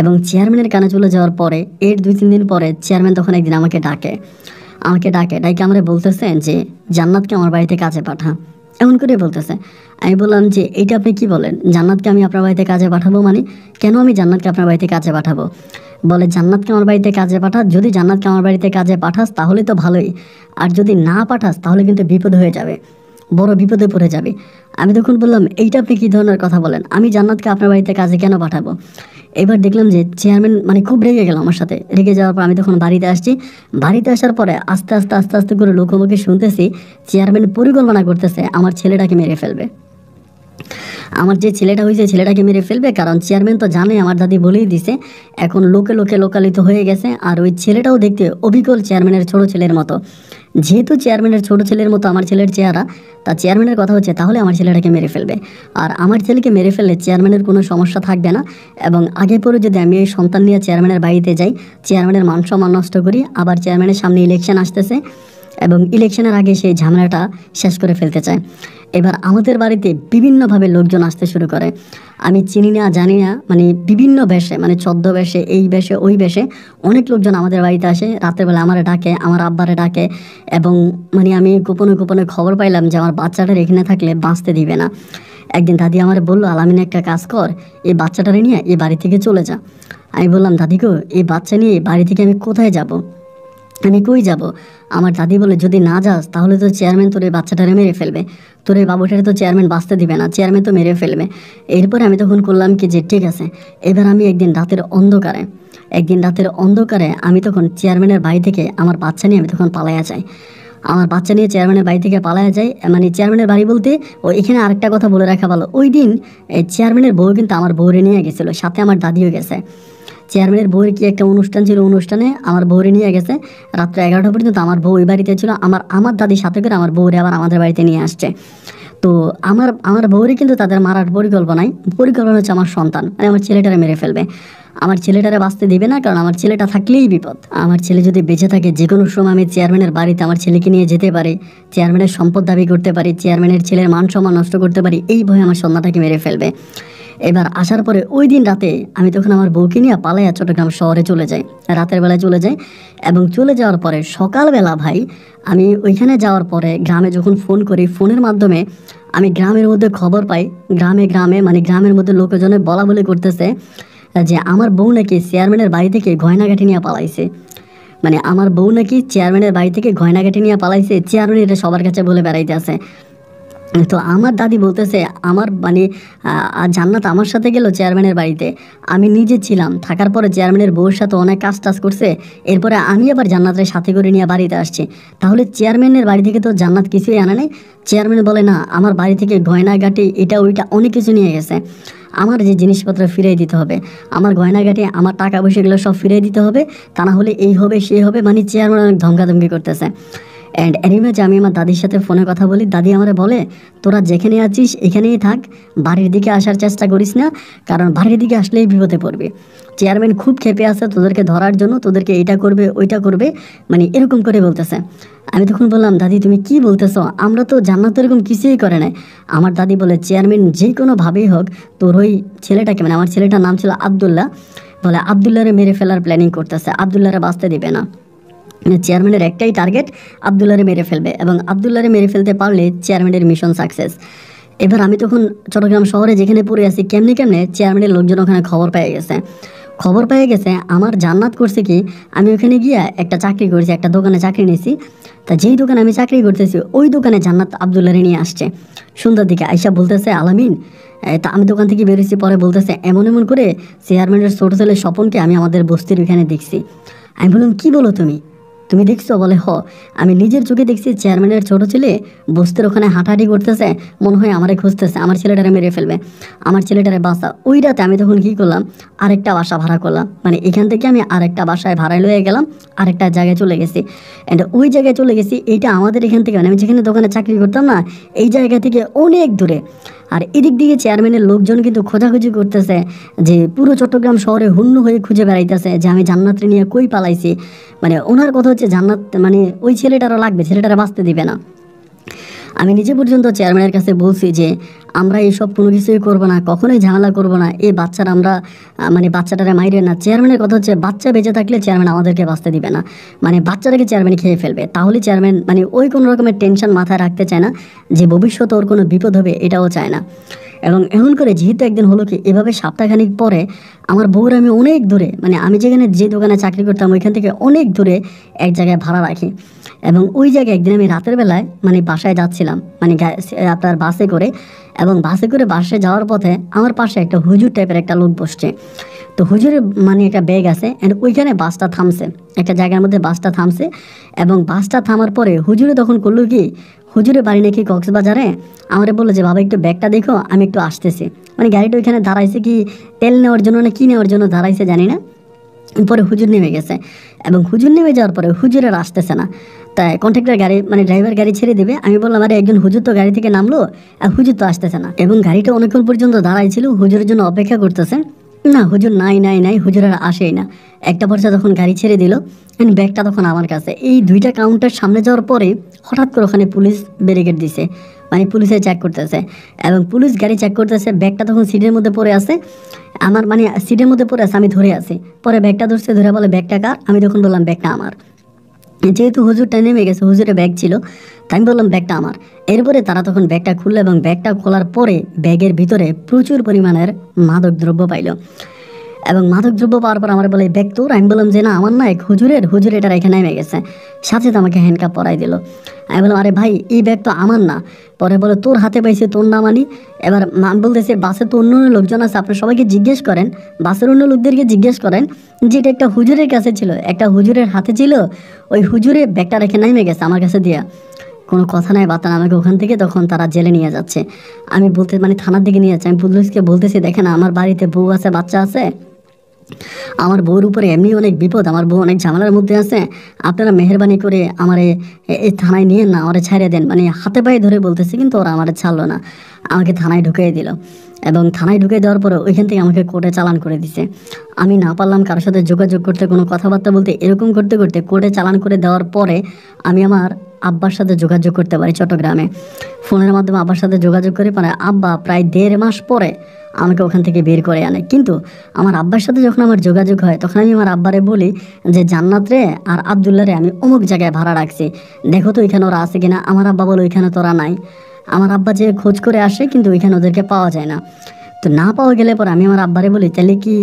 এবং চেয়ারম্যানের কানে চলে যাওয়ার পরে এর 2-3 দিন পরে চেয়ারম্যান তখন একদিন আমাকে ডাকে আমরা বলতেছেন যে জান্নাতকে আমার বাড়িতে কাজে পাঠা, এমন করে বলতেছে। আমি বললাম যে এইটা আপনি কি বলেন, জান্নাতকে আমি আপনার বাড়িতে কাজে পাঠাবো মানে? কেন আমি জান্নাতকে আপনার বাড়িতে কাজে পাঠাবো? বলে জান্নাতকে আমার বাড়িতে কাজে পাঠা, যদি জান্নাতকে আমার বাড়িতে কাজে পাঠাস তাহলে তো ভালোই, আর যদি না পাঠাস তাহলে কিন্তু বিপদ হয়ে যাবে। বড় বিপদে পড়ে যাবে। আমি তখন বললাম, এইটা আপনি কী ধরনের কথা বলেন, আমি জান্নাতকে আপনার বাড়িতে কাজে কেন পাঠাবো? এবার দেখলাম যে চেয়ারম্যান মানে খুব রেগে গেল আমার সাথে। রেগে যাওয়ার পর আমি তখন বাড়িতে আসছি। বাড়িতে আসার পরে আস্তে আস্তে আস্তে আস্তে করে লোকমুখে শুনতেছি চেয়ারম্যান পরিকল্পনা করতেছে আমার ছেলেটাকে মেরে ফেলবে। আমার যে ছেলেটা হয়েছে ছেলেটাকে মেরে ফেলবে, কারণ চেয়ারম্যান তো জানে, আমার দাদি বলেই দিছে। এখন লোকে লোকে লোকালিত হয়ে গেছে। আর ওই ছেলেটাও দেখতে অবিকল চেয়ারম্যানের ছোট ছেলের মতো। যেহেতু চেয়ারম্যানের ছোট ছেলের মতো আমার ছেলের চেহারা, তা চেয়ারম্যানের কথা হচ্ছে তাহলে আমার ছেলেটাকে মেরে ফেলবে। আর আমার ছেলেকে মেরে ফেললে চেয়ারম্যানের কোনো সমস্যা থাকবে না। এবং আগে পরে যদি আমি এই সন্তান নিয়ে চেয়ারম্যানের বাড়িতে যাই, চেয়ারম্যানের মান সম্মান নষ্ট করি, আবার চেয়ারম্যানের সামনে ইলেকশন আসতেছে এবং ইলেকশনের আগে সেই ঝামেলাটা শেষ করে ফেলতে চায়। এবার আমাদের বাড়িতে বিভিন্নভাবে লোকজন আসতে শুরু করে। আমি চিনি না জানি না, মানে বিভিন্ন বেশে, মানে ছদ্মবেশে, এই বেশে ওই বেশে অনেক লোকজন আমাদের বাড়িতে আসে। রাতের বেলা আমারে ডাকে, আমার আব্বারে ডাকে। এবং মানে আমি গোপনে গোপনে খবর পাইলাম যে আমার বাচ্চাটার এখানে থাকলে বাঁচতে দিবে না। একদিন দাদি আমার বললো, আলামিন একটা কাজ কর, এই বাচ্চাটারে নিয়ে এই বাড়ি থেকে চলে যা। আমি বললাম, দাদি গো, এই বাচ্চা নিয়ে বাড়ি থেকে আমি কোথায় যাব, আমি কই যাব? আমার দাদি বলে, যদি না যাস তাহলে তো চেয়ারম্যান তোর এই বাচ্চাটারে মেরে ফেলবে, তোর এই বাবুটারে তো চেয়ারম্যান বাঁচতে দিবে না, চেয়ারম্যান তো মেরে ফেলবে। এরপরে আমি তখন করলাম কি যে ঠিক আছে, এবার আমি একদিন রাতের অন্ধকারে আমি তখন চেয়ারম্যানের বাড়ি থেকে আমার বাচ্চা নিয়ে আমি তখন পালাইয়া যাই। আমার বাচ্চা নিয়ে চেয়ারম্যানের বাড়ি থেকে পালাইয়া যায়। মানে চেয়ারম্যানের বাড়ি বলতে ও এখানে আরেকটা কথা বলে রাখা ভালো, ওই দিন চেয়ারম্যানের বউ কিন্তু আমার বউরে নিয়ে গেছিলো, সাথে আমার দাদিও গেছে। চেয়ারম্যানের বউয়ের কি একটা অনুষ্ঠান ছিল, অনুষ্ঠানে আমার বউরে নিয়ে গেছে। রাত্র 11টা পর্যন্ত আমার বউ ওই বাড়িতে ছিল। আমার দাদির সাথে করে আমার বউরে আবার আমাদের বাড়িতে নিয়ে আসছে। তো আমার বউরে কিন্তু তাদের মারার পরিকল্পনা হচ্ছে আমার সন্তান, মানে আমার ছেলেটারে মেরে ফেলবে। আমার ছেলেটারে বাঁচতে দিবে না, কারণ আমার ছেলেটা থাকলেই বিপদ। আমার ছেলে যদি বেঁচে থাকে, যে কোনো সময় আমি চেয়ারম্যানের বাড়িতে আমার ছেলেকে নিয়ে যেতে পারি, চেয়ারম্যানের সম্পদ দাবি করতে পারি, চেয়ারম্যানের ছেলের মান সম্মান নষ্ট করতে পারি, এই ভয়ে আমার সন্তানটাকে মেরে ফেলবে। এবার আসার পরে ওই দিন রাতে আমি তখন আমার বউকে নিয়ে পালাইয়া চট্টগ্রাম শহরে চলে যাই, রাতের বেলায় চলে যাই। এবং চলে যাওয়ার পরে সকালবেলা ভাই, আমি ওইখানে যাওয়ার পরে গ্রামে যখন ফোন করি, ফোনের মাধ্যমে আমি গ্রামের মধ্যে খবর পাই, গ্রামে মানে গ্রামের মধ্যে লোকজনে বলা বলি করতেছে যে আমার বউ নাকি চেয়ারম্যানের বাড়ি থেকে গয়নাগাঠি নিয়ে পালাইছে। মানে আমার বউ নাকি চেয়ারম্যানের বাড়ি থেকে গয়নাগাঠি নিয়ে পালাইছে, চেয়ারম্যান এটা সবার কাছে বলে বেড়াইতে আছে। তো আমার দাদি বলতেছে, আমার মানে জান্নাত আমার সাথে গেল চেয়ারম্যানের বাড়িতে, আমি নিজে ছিলাম, থাকার পরে চেয়ারম্যানের বউর সাথে অনেক কাজ টাজ করছে, এরপরে আমি আবার জান্নাতের সাথে করে নিয়ে বাড়িতে আসছি। তাহলে চেয়ারম্যানের বাড়ি থেকে তো জান্নাত কিছুই আনে নাই। চেয়ারম্যান বলে, না, আমার বাড়ি থেকে গয়নাগাটি এটা ওইটা অনেক কিছু নিয়ে গেছে, আমার যে জিনিসপত্র ফিরিয়ে দিতে হবে, আমার গয়নাগাটি, আমার টাকা পয়সাগুলো সব ফিরিয়ে দিতে হবে, তা না হলে এই হবে সেই হবে। মানে চেয়ারম্যান অনেক ধমকাধমকি করতেছে। অ্যান্ড এনিওয়েজ আমি আমার দাদির সাথে ফোনে কথা বলি, দাদি আমার বলে, তোরা যেখানে আছিস এখানেই থাক, বাড়ির দিকে আসার চেষ্টা করিস না, কারণ বাড়ির দিকে আসলেই বিপদে পড়বে। চেয়ারম্যান খুব ক্ষেপে আছে তোদেরকে ধরার জন্য, তোদেরকে এইটা করবে ওইটা করবে, মানে এরকম করে বলতেছে। আমি তখন বললাম, দাদি তুমি কি বলতেছো, আমরা তো জান্নাত এরকম কিছুই করে নাই। আমার দাদি বলে, চেয়ারম্যান যে কোনোভাবেই হোক তোর ওই ছেলেটাকে, মানে আমার ছেলেটার নাম ছিল আবদুল্লাহ, বলে আবদুল্লাহরে মেরে ফেলার প্ল্যানিং করতেছে, আবদুল্লাহরে বাঁচতে দিবে না। চেয়ারম্যানের একটাই টার্গেট, আবদুল্লাহরে মেরে ফেলবে, এবং আবদুল্লাহরে মেরে ফেলতে পারলে চেয়ারম্যানের মিশন সাকসেস। এবার আমি তখন চট্টগ্রাম শহরে যেখানে পড়ে আছি, কেমনে চেয়ারম্যানের লোকজন ওখানে খবর পেয়ে গেছে আমার জান্নাত করছে কি, আমি ওখানে গিয়া একটা চাকরি করছি, একটা দোকানে চাকরি নিয়েছি। তা যেই দোকানে আমি চাকরি করতেছি ওই দোকানে জান্নাত আবদুল্লাহরে নিয়ে আসছে। সন্ধ্যার দিকে আইসা বলতেছে, আলামিন, তা আমি দোকান থেকে বেরিয়েছি, পরে বলতেছে এমন এমন করে চেয়ারম্যানের ছোট ছেলে স্বপনকে আমি আমাদের বস্তির ওইখানে দেখছি। আমি বললাম, কি বলো তুমি দেখছো? বলে, আমি নিজের চোখে দেখছি চেয়ারম্যানের ছোট ছেলে বস্তির ওখানে হাঁটাহাঁটি করতেছে, মনে হয় আমারে খুঁজতেছে, আমার ছেলেটারে মেরে ফেলবে, আমার ছেলেটারে বাঁচা। ওই রাতে আমি তখন কি করলাম, আরেকটা বাসা ভাড়া করলাম, মানে এখান থেকে আমি আরেকটা বাসায় ভাড়ায় লয়ে গেলাম, আরেকটা জায়গায় চলে গেছি। অ্যান্ড ওই জায়গায় চলে গেছি, এইটা আমাদের এখান থেকে, মানে আমি যেখানে দোকানে চাকরি করতাম না, এই জায়গা থেকে অনেক দূরে। আর এদিক দিকে চেয়ারম্যানের লোকজন কিন্তু খোঁজাখুঁজি করতেছে, যে পুরো চট্টগ্রাম শহরে হুন্ন হয়ে খুঁজে বেড়াইতেছে যে আমি জান্নাতরে নিয়ে কই পালাইছি। মানে ওনার কথা হচ্ছে জান্নাত, মানে ওই ছেলেটারও লাগবে, ছেলেটারা বাঁচতে দিবে না। আমি নিজে পর্যন্ত চেয়ারম্যানের কাছে বলছি যে আমরা এইসব কোনো কিছুই করবো না, কখনোই ঝামেলা করবো না, এই বাচ্চারা আমরা মানে বাচ্চাটারে মাইরে না। চেয়ারম্যানের কথা হচ্ছে বাচ্চা বেঁচে থাকলে চেয়ারম্যান আমাদেরকে বাঁচতে দিবে না, মানে বাচ্চাটাকে চেয়ারম্যান খেয়ে ফেলবে। তাহলে চেয়ারম্যান মানে ওই কোনো রকমের টেনশন মাথায় রাখতে চায় না যে ভবিষ্যতে ওর কোনো বিপদ হবে, এটাও চায় না। এবং এমন করে যেহেতু একদিন হলো কি এভাবে সপ্তাহখানিক পরে আমার বউর আমি অনেক দূরে, মানে আমি যেখানে যে দোকানে চাকরি করতাম ওইখান থেকে অনেক দূরে এক জায়গায় ভাড়া রাখি। এবং ওই জায়গায় একদিন আমি রাতের বেলায় মানে বাসায় যাচ্ছিলাম, মানে আপনার বাসে করে, এবং বাসে করে বাসে যাওয়ার পথে আমার পাশে একটা হুজুর টাইপের একটা লোক বসছে। তো হুজুরের মানে একটা ব্যাগ আছে, অ্যান্ড ওইখানে বাসটা থামছে, একটা জায়গার মধ্যে বাসটা থামছে। এবং বাসটা থামার পরে হুজুরে তখন করলো কি, হুজুরের বাড়ি নাকি কক্সবাজারে, আমারে বললো যে বাবা একটু ব্যাগটা দেখো, আমি একটু আসতেছি। মানে গাড়িটা ওইখানে দাঁড়াইছে কি তেল নেওয়ার জন্য না কি নেওয়ার জন্য দাঁড়াইছে জানি না। পরে হুজুর নেমে গেছে, এবং হুজুর নেমে যাওয়ার পরে হুজুরের আসতেছে না। তাই কন্ট্রাক্টর গাড়ি মানে ড্রাইভার গাড়ি ছেড়ে দেবে। আমি বললাম আরে একজন হুজুর তো গাড়ি থেকে নামলো, আর হুজুর তো আসতেছে না। এবং গাড়িটা অনেকক্ষণ পর্যন্ত দাঁড়াইছিল, হুজুরের জন্য অপেক্ষা করতেছে। না হুজুর নাই, হুজুর আর আসেই না। একটা পর্যায়ে তখন গাড়ি ছেড়ে দিল, অ্যান্ড ব্যাগটা তখন আমার কাছে। এই দুইটা কাউন্টার সামনে যাওয়ার পরে হঠাৎ করে ওখানে পুলিশ ব্যারিকেড দিছে, মানে পুলিশে চেক করতেছে, এবং পুলিশ গাড়ি চেক করতেছে। ব্যাগটা তখন সিটের মধ্যে পড়ে আছে, আমার মানে সিটের মধ্যে পড়ে আছে, আমি ধরে আছি। পরে ব্যাগটা ধরছে, ধরে বলে ব্যাগটা কার? আমি তখন বললাম ব্যাগটা আমার। যেহেতু হুজুরটা নেমে গেছে, হুজুরের ব্যাগ ছিল, তাই আমি বললাম ব্যাগটা আমার। এরপরে তারা তখন ব্যাগটা খুললো, এবং ব্যাগটা খোলার পরে ব্যাগের ভিতরে প্রচুর পরিমাণের মাদক দ্রব্য পাইল। এবং মাদক দ্রব্য পাওয়ার পর আমার বলে ব্যাগ তোর? আমি বললাম যে না আমার না, এক হুজুর এটা রেখে নেমে গেছে। সাথে তো আমাকে হ্যান্ডকাপ পরাই দিল। আমি বললাম আরে ভাই এই ব্যাগ তো আমার না। পরে বলে তোর হাতে পাইছে, তোর না মানি। এবার আমি বলতেছে বাসে তো অন্য অন্য লোকজন আছে, আপনি সবাইকে জিজ্ঞেস করেন, বাসের অন্য লোকদেরকে জিজ্ঞেস করেন যে এটা একটা হুজুরের কাছে ছিল, একটা হুজুরের হাতে ছিল, ওই হুজুরে ব্যাগটা রেখে নেমে গেছে আমার কাছে দিয়া। কোনো কথা নাই বার্তা না, আমাকে ওখান থেকে তখন তারা জেলে নিয়ে যাচ্ছে। আমি বলতে মানে থানার দিকে নিয়ে যাচ্ছে। আমি পুলিশকে বলতেছি দেখেন আমার বাড়িতে বউ আছে, বাচ্চা আছে, আমার বউর উপরে এমনি অনেক বিপদ, আমার বউ অনেক ঝামেলার মধ্যে আছে, আপনারা মেহরবানি করে আমার এই থানায় নিয়ে না, আমারে ছাড়িয়ে দেন। মানে হাতে পায়ে ধরে বলতেছে, কিন্তু ওরা আমার ছাড়লো না, আমাকে থানায় ঢুকিয়ে দিল। এবং থানায় ঢুকিয়ে দেওয়ার পরে ওইখান থেকে আমাকে কোর্টে চালান করে দিছে। আমি না পারলাম কারোর সাথে যোগাযোগ করতে, কোনো কথাবার্তা বলতে, এরকম করতে করতে কোর্টে চালান করে দেওয়ার পরে আমি আমার আব্বার সাথে যোগাযোগ করতে পারি চট্টগ্রামে। ফোনের মাধ্যমে আব্বার সাথে যোগাযোগ করে মানে আব্বা প্রায় 1.5 মাস পরে আমাকে ওখান থেকে বের করে আনে। কিন্তু আমার আব্বার সাথে যখন আমার যোগাযোগ হয় তখন আমি আমার আব্বারে বলি যে জান্নাত রে আর আবদুল্লাহ রে আমি অমুক জায়গায় ভাড়া রাখছি, দেখো তো ওইখানে ওরা আছে কিনা। আমার আব্বা বলে ওইখানে তোরা নাই। আমার আব্বা যে খোঁজ করে আসে, কিন্তু ওইখানে ওদেরকে পাওয়া যায় না। তো না পাওয়া গেলে পরে আমি আমার আব্বারে বলি তাহলে কি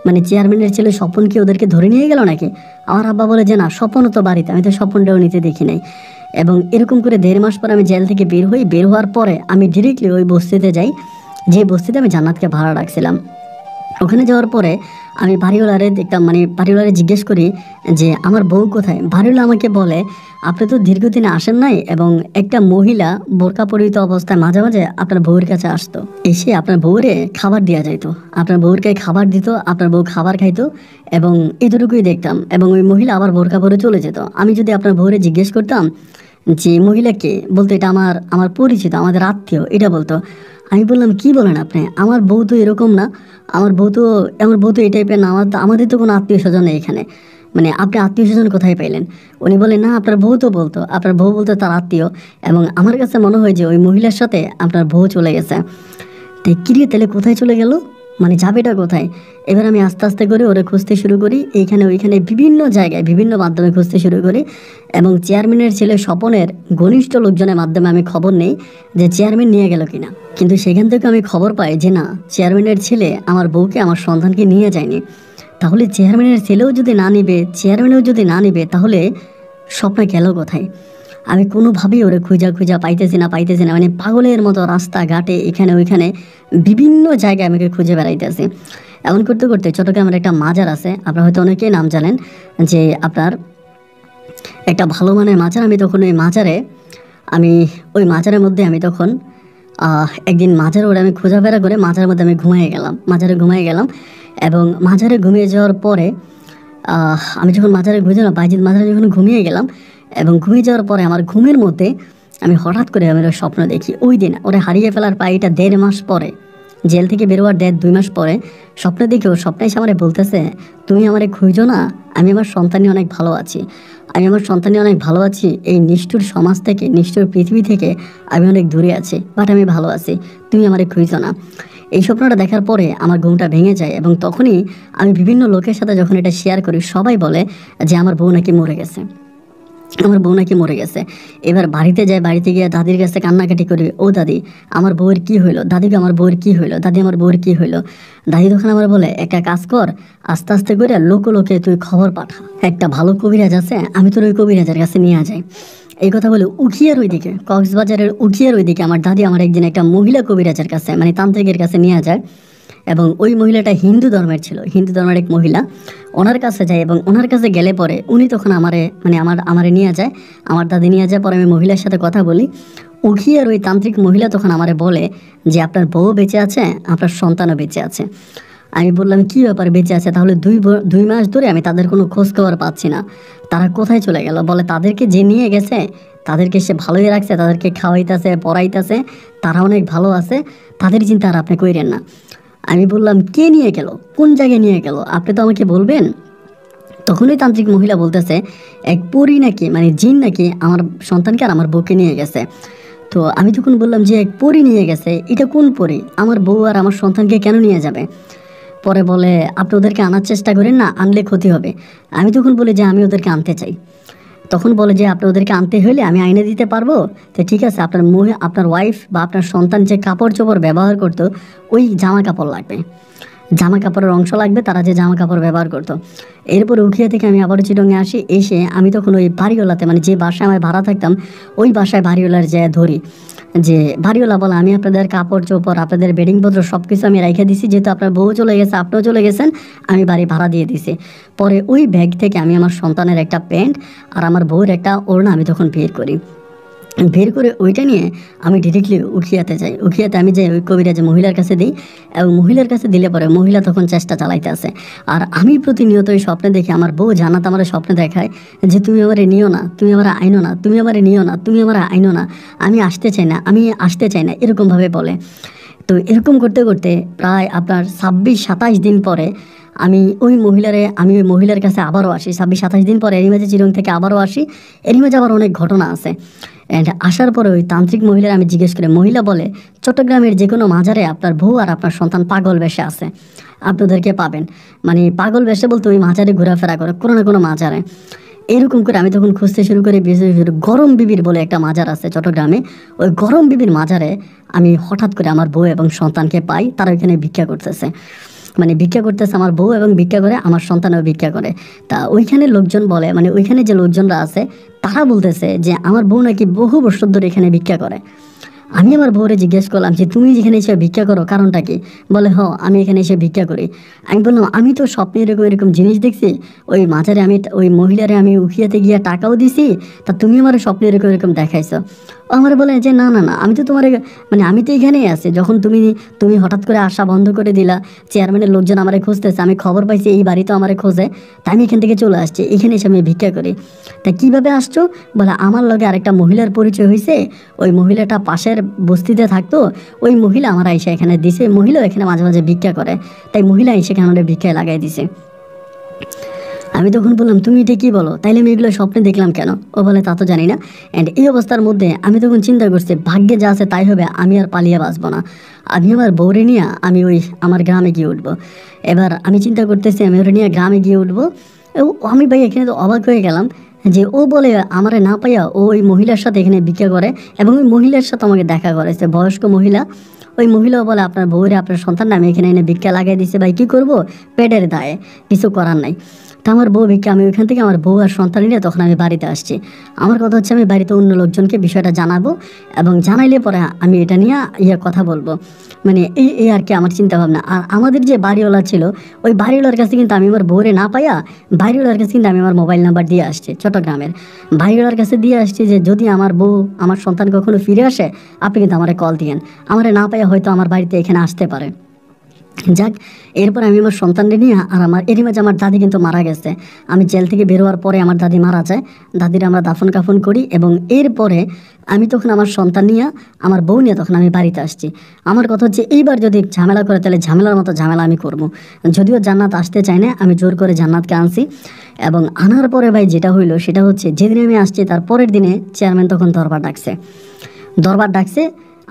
মানে চেয়ারম্যানের ছেলে স্বপন কি ওদেরকে ধরে নিয়ে গেল নাকি? আমার আব্বা বলে যে না, স্বপনও তো বাড়িতে, আমি তো স্বপনটাও নিতে দেখি নাই। এবং এরকম করে 1.5 মাস পর আমি জেল থেকে বের হই। বের হওয়ার পরে আমি ডিরেক্টলি ওই বস্তিতে যাই, যে বস্তিতে আমি জান্নাতকে ভাড়া রাখছিলাম। ওখানে যাওয়ার পরে আমি বাড়িওয়ালারে দেখতাম, মানে বাড়িওয়ালারে জিজ্ঞেস করি যে আমার বউ কোথায়। বাড়িওয়ালা আমাকে বলে আপনি তো দীর্ঘদিনে আসেন নাই, এবং একটা মহিলা বোরকা পরিহিত অবস্থায় মাঝে মাঝে আপনার বউয়ের কাছে আসতো, এসে আপনার বউরে খাবার দেওয়া যাইতো, আপনার বউরকে খাবার দিত, আপনার বউ খাবার খাইতো, এবং এতটুকুই দেখতাম। এবং ওই মহিলা আবার বোরকা পরে চলে যেত। আমি যদি আপনার বউরে জিজ্ঞেস করতাম যে মহিলাকে, বলতো এটা আমার আমার পরিচিত, আমাদের আত্মীয়, এটা বলতো। আমি বললাম কি বলেন আপনি, আমার বউ তো এরকম না, আমার বউ তো এই টাইপের না, আমাদের তো কোনো আত্মীয় স্বজন নেই এখানে, মানে আপনি আত্মীয় স্বজন কোথায় পাইলেন? উনি বলে না আপনার বউ তো বলতো, আপনার বউ বলতো তার আত্মীয়, এবং আমার কাছে মনে হয় যে ওই মহিলার সাথে আপনার বউ চলে গেছে। তাই কিরে তাহলে কোথায় চলে গেল, মানে যাবেটা কোথায়? এবার আমি আস্তে আস্তে করে ওরা খুঁজতে শুরু করি, এইখানে ওইখানে বিভিন্ন জায়গায় বিভিন্ন মাধ্যমে খুঁজতে শুরু করি। এবং চেয়ারম্যানের ছেলে স্বপনের ঘনিষ্ঠ লোকজনের মাধ্যমে আমি খবর নেই যে চেয়ারম্যান নিয়ে গেল কিনা। কিন্তু সেখান থেকে আমি খবর পাই যে না, চেয়ারম্যানের ছেলে আমার বউকে, আমার সন্তানকে নিয়ে যায়নি। তাহলে চেয়ারম্যানের ছেলেও যদি না নিবে, চেয়ারম্যানও যদি না নিবে, তাহলে স্বপ্ন গেল কোথায়? আমি কোনোভাবেই ওরে খুঁজা পাইতেছি না, মানে পাগলের মতো রাস্তাঘাটে এখানে ওইখানে বিভিন্ন জায়গায় আমাকে খুঁজে বেড়াইতেছি। এমন করতে করতে চট্টগ্রামের একটা মাজার আছে, আপনারা হয়তো অনেকেই নাম জানেন, যে আপনার একটা ভালো মানের মাজার। আমি তখন ওই মাজারের মধ্যে আমি তখন একদিন মাজারে ওরা আমি খোঁজাফেরা করে মাজারের মধ্যে আমি মাজারে ঘুমিয়ে গেলাম। এবং মাজারে ঘুমিয়ে যাওয়ার পরে আমি যখন মাজারে ঘুমিয়েছিলাম, বাইজিৎ মাজারে যখন ঘুমিয়ে গেলাম, এবং ঘুমিয়ে যাওয়ার পরে আমার ঘুমের মধ্যে আমি হঠাৎ করে আমি স্বপ্ন দেখি। ওই দিন ওরা হারিয়ে ফেলার প্রায় এটা 1.5 মাস পরে, জেল থেকে বেরোয়ার 1.5-2 মাস পরে স্বপ্ন দেখি, ও স্বপ্নে এসে আমারে বলতেছে তুমি আমারে খুঁজো না, আমি আমার সন্তান নিয়ে অনেক ভালো আছি, এই নিষ্ঠুর সমাজ থেকে, নিষ্ঠুর পৃথিবী থেকে আমি অনেক দূরে আছি, বাট আমি ভালো আছি, তুমি আমারে খুঁজো না। এই স্বপ্নটা দেখার পরে আমার ঘুমটা ভেঙে যায়। এবং তখনই আমি বিভিন্ন লোকের সাথে যখন এটা শেয়ার করি, সবাই বলে যে আমার বউ নাকি মরে গেছে। আমার বউ নাকি মরে গেছে। এবার বাড়িতে যাই, বাড়িতে গিয়ে দাদির কাছে কান্নাকাটি করি, ও দাদি আমার বউয়ের কী হইলো, দাদিকে আমার বউয়ের কী হইলো, দাদি আমার বউয়ের কী হইলো। দাদি তখন আমার বলে, একটা কাজ কর, আস্তে আস্তে করে লোকে লোকে তুই খবর পাঠা, একটা ভালো কবিরাজ আছে, আমি তোর ওই কবিরাজের কাছে নিয়ে যাই। এই কথা বলে উখিয়ার ওইদিকে, কক্সবাজারের উখিয়ার ওইদিকে আমার দাদি আমার একদিন একটা মহিলা কবিরাজের কাছে মানে তান্ত্রিকের কাছে নিয়ে যায়। এবং ওই মহিলাটা হিন্দু ধর্মের ছিল, হিন্দু ধর্মের এক মহিলা। ওনার কাছে যায় এবং ওনার কাছে গেলে পরে উনি তখন আমারে নিয়ে যায়, আমার দাদি নিয়ে যায়। পরে আমি মহিলার সাথে কথা বলি, উখিয়ার ওই তান্ত্রিক মহিলা তখন আমারে বলে যে আপনার বউ বেঁচে আছে, আপনার সন্তানও বেঁচে আছে। আমি বললাম কী ব্যাপার বেঁচে আছে? তাহলে 2 মাস ধরে আমি তাদের কোনো খোঁজ খবর পাচ্ছি না, তারা কোথায় চলে গেল? বলে তাদেরকে যে নিয়ে গেছে তাদেরকে সে ভালোই রাখছে, তাদেরকে খাওয়াইতেছে পড়াইতেছে, তারা অনেক ভালো আছে, তাদের চিন্তা আর আপনি কইরেন না। আমি বললাম কে নিয়ে গেল, কোন জায়গায় নিয়ে গেল, আপনি তো আমাকে বলবেন। তখনই তান্ত্রিক মহিলা বলতেছে এক পরী নাকি মানে জিন নাকি আমার সন্তানকে আর আমার বউকে নিয়ে গেছে। তো আমি তখন বললাম যে এক পরী নিয়ে গেছে, এটা কোন পরী, আমার বউ আর আমার সন্তানকে কেন নিয়ে যাবে? পরে বলে আপনি ওদেরকে আনার চেষ্টা করেন না, আনলে ক্ষতি হবে। আমি তখন বলি যে আমি ওদেরকে আনতে চাই। তখন বলে যে আপনি ওদেরকে আনতে হলে আমি আইনে দিতে পারবো। তো ঠিক আছে, আপনার ওয়াইফ বা আপনার সন্তান যে কাপড় চোপড় ব্যবহার করতো ওই জামা কাপড় লাগবে, জামা কাপড়ের অংশ লাগবে, তারা যে জামা কাপড় ব্যবহার করতো। এরপর উখিয়া থেকে আমি আবার চিটংয়ে আসি, এসে আমি তখন ওই বাড়িওয়ালাতে মানে যে বাসায় আমি ভাড়া থাকতাম ওই বাসায় বাড়িওয়ালার যায় ধরি, যে বাড়িওয়ালা বলে আমি আপনাদের কাপড় চোপড় আপনাদের বেডিংপত্র সব কিছু আমি রেখে দিছি, যেহেতু আপনার বউ চলে গেছে আপনিও চলে গেছেন, আমি বাড়ি ভাড়া দিয়ে দিছি। পরে ওই ব্যাগ থেকে আমি আমার সন্তানের একটা প্যান্ট আর আমার বউয়ের একটা ওড়না আমি তখন বের করে ওইটা নিয়ে আমি ডিরেক্টলি উখিয়াতে যাই। উখিয়াতে আমি যাই ওই কবিরাজ মহিলার কাছে দিই, এবং মহিলার কাছে দিলে পরে মহিলা তখন চেষ্টা চালাইতে আসে। আর আমি প্রতিনিয়ত ওই স্বপ্নে দেখি, আমার বউ জানাত আমার স্বপ্নে দেখায় যে তুমি আমারে নিও না, তুমি আমার আইনো না, তুমি আমারে নিও না, তুমি আমার আইনো না, আমি আসতে চাই না, এরকমভাবে বলে। তো এরকম করতে করতে প্রায় আপনার 26-27 দিন পরে আমি ওই মহিলার কাছে আবারও আসি। 26-27 দিন পরে এরই মাঝে চিরং থেকে আবারও আসি। এরই মাঝে আবার অনেক ঘটনা আছে। অ্যান্ড আসার পরে ওই তান্ত্রিক মহিলার আমি জিজ্ঞেস করি, মহিলা বলে চট্টগ্রামের যে কোনো মাজারে আপনার বউ আর আপনার সন্তান পাগল বেশে আছে, আপনি ওদেরকে পাবেন। মানে পাগল বেশে বলতে ওই মাজারে ঘোরাফেরা করে কোনো না কোনো মাজারে। এরকম করে আমি তখন খুঁজতে শুরু করি, গরম বিবির বলে একটা মাজার আছে চট্টগ্রামে। ওই গরম বিবির মাজারে আমি হঠাৎ করে আমার বউ এবং সন্তানকে পাই, তারা ওইখানে ভিক্ষা করতেছে। আমার বউ এবং ভিক্ষা করে, আমার সন্তানও ভিক্ষা করে। তা ওইখানে লোকজন বলে, মানে ওইখানে যে লোকজনরা আছে তারা বলতেছে যে আমার বউ নাকি বহু বছর ধরে এখানে ভিক্ষা করে। আমি আমার বউরে জিজ্ঞেস করলাম যে তুমি যেখানে এসে ভিক্ষা করো কারণটা কি? বলে আমি এখানে এসে ভিক্ষা করি। আমি বললাম আমি তো স্বপ্নে এরকম জিনিস দেখছি, ওই মাঝারে ওই মহিলারে আমি উখিয়াতে গিয়ে টাকাও দিছি, তা তুমি আমার স্বপ্নে এরকম দেখাইছো। ও আমার বলে যে না না না, আমি তো তোমার মানে আমি তো এখানেই আছি, যখন তুমি হঠাৎ করে আসা বন্ধ করে দিলা, চেয়ারম্যানের লোকজন আমারে খুঁজতেছে, আমি খবর পাইছি এই বাড়ি তো আমারে খোঁজে, তাই আমি এখান থেকে চলে আসছি, এখানে এসে আমি ভিক্ষা করি। তা কীভাবে আসছো? বলে আমার লগে আরেকটা মহিলার পরিচয় হয়েছে, ওই মহিলাটা পাশের বস্তিতে থাকতো, ওই মহিলা আমার এসে এখানে দিছে, মহিলা এখানে মাঝে মাঝে ভিক্ষা করে, তাই মহিলা এসে এখানে ভিক্ষায় লাগাই দিছে। আমি তখন বললাম তুমি এটা কী বলো, তাইলে আমি এগুলো স্বপ্নে দেখলাম কেন? ও বলে তা তো জানি না। অ্যান্ড এই অবস্থার মধ্যে আমি তখন চিন্তা করছি ভাগ্যে যা আছে তাই হবে, আমি আর পালিয়ে বাঁচবো না, আমি আমার বউরে নিয়ে আমি ওই আমার গ্রামে গিয়ে উঠবো। এবার আমি চিন্তা করতেছি আমি ওরে নিয়ে গ্রামে গিয়ে উঠবো। আমি ভাই এখানে তো অবাক হয়ে গেলাম যে ও বলে আমারে না পাইয়া ও ওই মহিলার সাথে এখানে ভিক্ষা করে, এবং ওই মহিলার সাথে আমাকে দেখা করেছে, বয়স্ক মহিলা। ওই মহিলাও বলে আপনার বউরে আপনার সন্তান আমি এখানে এনে ভিক্ষা লাগাই দিছে, ভাই কী করবো, পেটের দায়ে কিছু করার নাই। তা আমার বউ ভিক্ষা, আমি ওইখান থেকে আমার বউ আর সন্তান নিয়ে তখন আমি বাড়িতে আসছি। আমার কথা হচ্ছে আমি বাড়িতে অন্য লোকজনকে বিষয়টা জানাবো, এবং জানাইলে পরে আমি এটা নিয়ে কথা বলবো, মানে এই আর কি আমার চিন্তা ভাবনা। আর আমাদের যে বাড়িওয়ালা ছিল, ওই বাড়িওয়ালার কাছে কিন্তু আমি আমার বউরে না পাইয়া বাড়িওয়ালার কাছে কিন্তু আমি আমার মোবাইল নাম্বার দিয়ে আসছি, চট্টগ্রামের বাড়িওয়ালার কাছে দিয়ে আসছি যে যদি আমার বউ আমার সন্তান কখনো ফিরে আসে আপনি কিন্তু আমারে কল দিয়েন, আমারে না পাইয়া হয়তো আমার বাড়িতে এখানে আসতে পারে। যাক, এরপর আমি আমার সন্তানকে নিয়ে, আর এরই মাঝে আমার দাদি কিন্তু মারা গেছে। আমি জেল থেকে বেরোয়ার পরে আমার দাদি মারা যায়, দাদির আমরা দাফন কাফন করি, এবং এরপরে আমি তখন আমার সন্তান নিয়ে আমার বউ নিয়ে তখন আমি বাড়িতে আসছি। আমার কথা হচ্ছে এইবার যদি ঝামেলা করে তাহলে ঝামেলার মতো ঝামেলা আমি করবো। যদিও জান্নাত আসতে চাই না, আমি জোর করে জান্নাতকে আনছি, এবং আনার পরে ভাই যেটা হইলো সেটা হচ্ছে যেদিন আমি আসছি তার পরের দিনে চেয়ারম্যান তখন দরবার ডাকছে।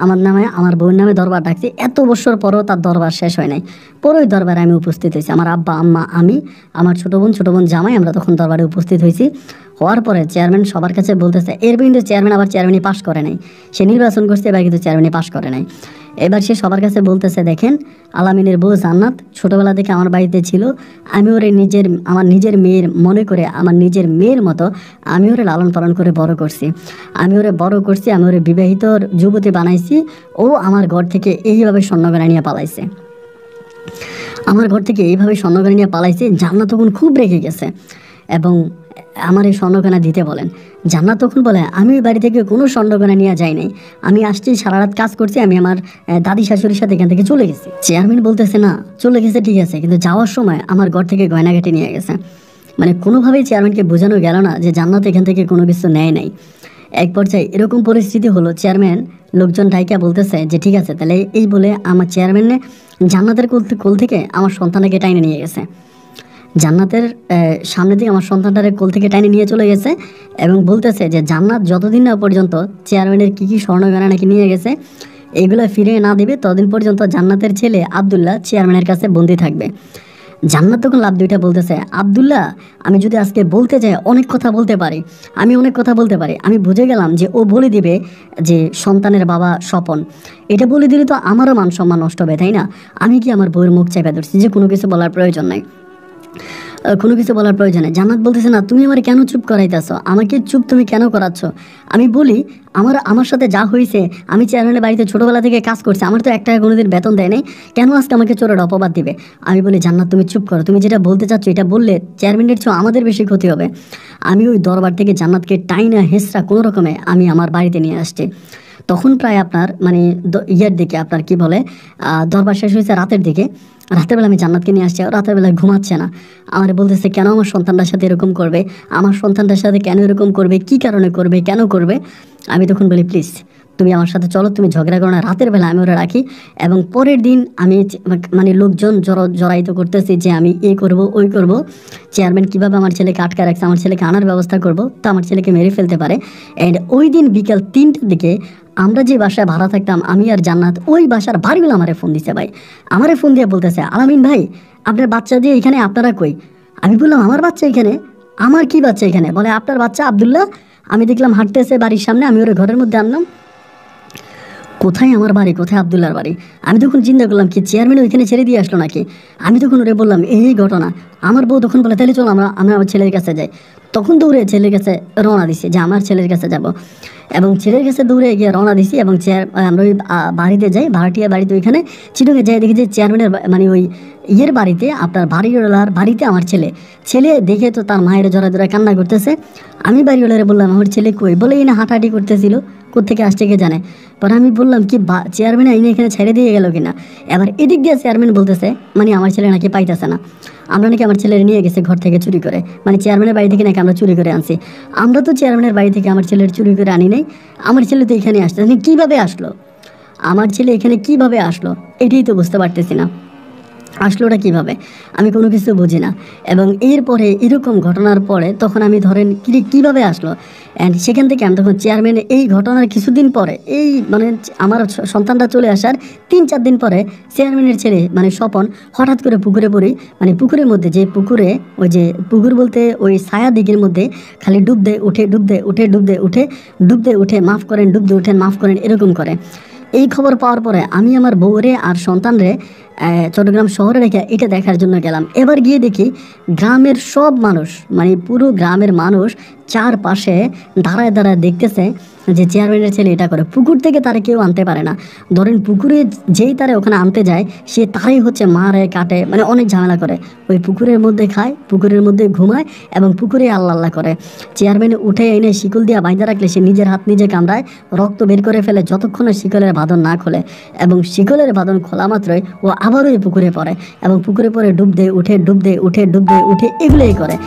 আমার নামে আমার বউয়ের নামে দরবার ডাকছে, এত বছর পরও তার দরবার শেষ হয় নাই। পরেই দরবারে আমি উপস্থিত হয়েছি, আমার আব্বা আম্মা আমি আমার ছোটো বোন জামাই, আমরা তখন দরবারে উপস্থিত হয়েছি। হওয়ার পরে চেয়ারম্যান সবার কাছে বলতেছে, এরপর কিন্তু চেয়ারম্যান আবার চেয়ারম্যানই পাশ করে নাই, সে নির্বাচন করছে, এবার কিন্তু চেয়ারম্যানই পাশ করে নাই। এবার সে সবার কাছে বলতেছে, দেখেন আলামিনের বউ জান্নাত ছোটোবেলা থেকে আমার বাড়িতে ছিল, আমি ওরে আমার নিজের মেয়ের মনে করে, আমার নিজের মেয়ের মতো আমি ওরে লালন পালন করে বড় করছি, আমি ওরে বিবাহিত যুবতী বানাইছি। ও আমার ঘর থেকে এইভাবে স্বর্ণগয়না নিয়ে পালাইছে, জান্নাত তখন খুব রেগে গেছে এবং আমার এই স্বর্ণগয়না দিতে বলেন। জান্নাত তখন বলে, আমি ওই বাড়ি থেকে কোনো স্বর্ণগয়না নিয়ে যাই নাই, আমি আসছি সারা রাত কাজ করছি, আমি আমার দাদি শাশুড়ির সাথে এখান থেকে চলে গেছি। চেয়ারম্যান বলতেছে, না চলে গেছে ঠিক আছে, কিন্তু যাওয়ার সময় আমার ঘর থেকে গয়না কেটে নিয়ে গেছে। মানে কোনোভাবেই চেয়ারম্যানকে বোঝানো গেল না যে জান্নাত এখান থেকে কোনো কিছু নেয় নাই। এক পর্যায়ে এরকম পরিস্থিতি হলো, চেয়ারম্যান লোকজন ডাইকা বলতেছে যে ঠিক আছে, তাহলে এই বলে আমার চেয়ারম্যানে জান্নাতের কোল থেকে আমার সন্তানকে টাইনে নিয়ে গেছে, জান্নাতের সামনে দিয়ে আমার সন্তানটারে কোল থেকে টাইনে নিয়ে চলে গেছে এবং বলতেছে যে জান্নাত যতদিন না পর্যন্ত চেয়ারম্যানের কী স্বর্ণগয়না নাকি নিয়ে গেছে এগুলো ফিরে না দেবে, ততদিন পর্যন্ত জান্নাতের ছেলে আবদুল্লাহ চেয়ারম্যানের কাছে বন্দি থাকবে। জান্নাত তখন লাভ দুইটা বলতেছে, আবদুল্লাহ আমি যদি আজকে বলতে যাই অনেক কথা বলতে পারি, আমি বুঝে গেলাম যে ও বলে দিবে যে সন্তানের বাবা স্বপন, এটা বলে দিলে তো আমারও মান সম্মান নষ্ট হবে, তাই না? আমি কি আমার বউয়ের মুখ চেপে ধরছি যে কোনো কিছু বলার প্রয়োজন নাই। জান্নাত বলতেছে, না তুমি আমার কেন চুপ করাইতেছ, আমাকে চুপ তুমি কেন করাচ্ছ? আমি বলি আমার সাথে যা হয়েছে, আমি চেয়ারম্যানের বাড়িতে ছোটোবেলা থেকে কাজ করছি, আমার তো 1 টাকা কোনোদিন বেতন দেয় নাই, কেন আজকে আমাকে চোরের অপবাদ দিবে? আমি বলি, জান্নাত তুমি চুপ করো, তুমি যেটা বলতে চাচ্ছ এটা বললে চেয়ারম্যানের চেয়েও আমাদের বেশি ক্ষতি হবে। আমি ওই দরবার থেকে জান্নাতকে টাইনা হেসরা কোনো রকমে আমি আমার বাড়িতে নিয়ে আসছি। তখন প্রায় আপনার মানে ইয়ের দিকে আপনার কি বলে দরবার শেষ হয়েছে রাতের দিকে। রাতের বেলা আমি জান্নাতকে নিয়ে আসছি, রাতের বেলায় ঘুমাচ্ছে না, আমার বলতেছে কেন আমার সন্তানটার সাথে এরকম করবে, আমার সন্তানটার সাথে কেন এরকম করবে, কী কারণে করবে, কেন করবে? আমি তখন বলি, প্লিজ তুমি আমার সাথে চলো, তুমি ঝগড়া করো না, রাতের বেলা আমি ওরা রাখি। এবং পরের দিন আমি মানে লোকজন জড়াইত করতেছি যে আমি এই করব ওই করব, চেয়ারম্যান কীভাবে আমার ছেলেকে আটকা রাখছে, আমার ছেলেকে আনার ব্যবস্থা করব, তো আমার ছেলেকে মেরে ফেলতে পারে। অ্যান্ড ওই দিন বিকাল 3টার দিকে আমরা যে বাসায় ভাড়া থাকতাম আমি আর জান্নাত, ওই বাসার বাড়িগুলো আমারে ফোন দিছে ভাই, আমারে ফোন দিয়ে বলতেছে, আলামিন ভাই আপনার বাচ্চা দিয়ে এখানে আপনারা কই? আমি বললাম, আমার বাচ্চা এখানে? আমার কি বাচ্চা এখানে? বলে, আপনার বাচ্চা আবদুল্লাহ আমি দেখলাম হাঁটতেছে বাড়ির সামনে, আমি ওর ঘরের মধ্যে আনলাম। কোথায় আমার বাড়ি, কোথায় আবদুল্লার বাড়ি? আমি তখন চিন্তা করলাম কি চেয়ারম্যান ওইখানে ছেড়ে দিয়ে আসলো নাকি। আমি তখন ওরে বললাম এই ঘটনা। আমার বউ তখন বলে, তাহলে চলো আমরা আমার ছেলের কাছে যাই। তখন দৌড়ে ছেলের কাছে রওনা দিছি যে আমার ছেলের কাছে যাব, এবং ছেলের কাছে দৌড়ে গিয়ে রওনা দিছি এবং আমরা ওই বাড়িতে যাই, ভাড়াটিয়া বাড়িতে, ওইখানে চিটুকে যাই, দেখি যে চেয়ারম্যানের মানে ওই ইয়ের বাড়িতে আপনার বাড়িওয়ালার বাড়িতে আমার ছেলে দেখে তো তার মায়ের জড়া কান্না করতেছে। আমি বাড়িওয়ালারে বললাম, আমার ছেলে কই? বলে এই না হাঁটাহাঁটি করতেছিল, কোত্থেকে আসছে কে জানে। পরে আমি বললাম কি চেয়ারম্যান আইনে এখানে ছেড়ে দিয়ে গেল কিনা। এবার এদিক দিয়ে চেয়ারম্যান বলতেছে মানে আমার ছেলে নাকি পাইতেছে না, আমরা নাকি আমার ছেলের নিয়ে গেছে ঘর থেকে চুরি করে, মানে চেয়ারম্যানের বাড়ি থেকে নাকি আমরা চুরি করে আনছি। আমরা তো চেয়ারম্যানের বাড়ি থেকে আমার ছেলের চুরি করে আনি নাই, আমার ছেলে তো এখানে আসছে, কীভাবে আসলো? আমার ছেলে এখানে কিভাবে আসলো এটাই তো বুঝতে পারতেছি না, আসলোটা কীভাবে, আমি কোনো কিছু বুঝি না। এবং এরপরে এরকম ঘটনার পরে তখন আমি ধরেন কীভাবে আসলো, অ্যান্ড সেখান থেকে আমি তখন চেয়ারম্যান এই ঘটনার কিছুদিন পরে এই মানে আমার সন্তানটা চলে আসার 3-4 দিন পরে চেয়ারম্যানের ছেলে মানে স্বপন হঠাৎ করে পুকুরে পড়ি, মানে পুকুরের মধ্যে যে পুকুরে ওই যে পুকুর বলতে ওই ছায়া দিঘির মধ্যে খালি ডুব দেয় উঠে, ডুব দেয় উঠে, ডুব দেয় উঠে, ডুব দেয় উঠে, মাফ করেন, ডুব দিয়ে উঠেন, মাফ করেন, এরকম করে। এই খবর পাওয়ার পরে আমি আমার বউরে আর সন্তানরে চট্টগ্রাম শহরে রেখে এটা দেখার জন্য গেলাম। এবার গিয়ে দেখি গ্রামের সব মানুষ মানে পুরো গ্রামের মানুষ চারপাশে দাঁড়ায় দেখতেছে যে চেয়ারম্যানের ছেলে এটা করে। পুকুর থেকে তারা কেউ আনতে পারে না, ধরেন পুকুরে যেই তারা ওখানে আনতে যায় সে তারাই হচ্ছে মারে কাটে, মানে অনেক ঝামেলা করে, ওই পুকুরের মধ্যে খায়, পুকুরের মধ্যে ঘুমায় এবং পুকুরে আল্লাহ করে। চেয়ারম্যান উঠে এনে শিকল দিয়ে বাইন্ধা রাখলে সে নিজের হাত নিজে কামড়ায়, রক্ত বের করে ফেলে যতক্ষণে শিকলের বাঁধন না খোলে, এবং শিকলের বাঁধন খোলা মাত্রই ও আবারও পুকুরে পড়ে এবং পুকুরে পড়ে ডুব দেয় উঠে, ডুব দেয় উঠে, ডুব দেয় উঠে, এগুলোই করে।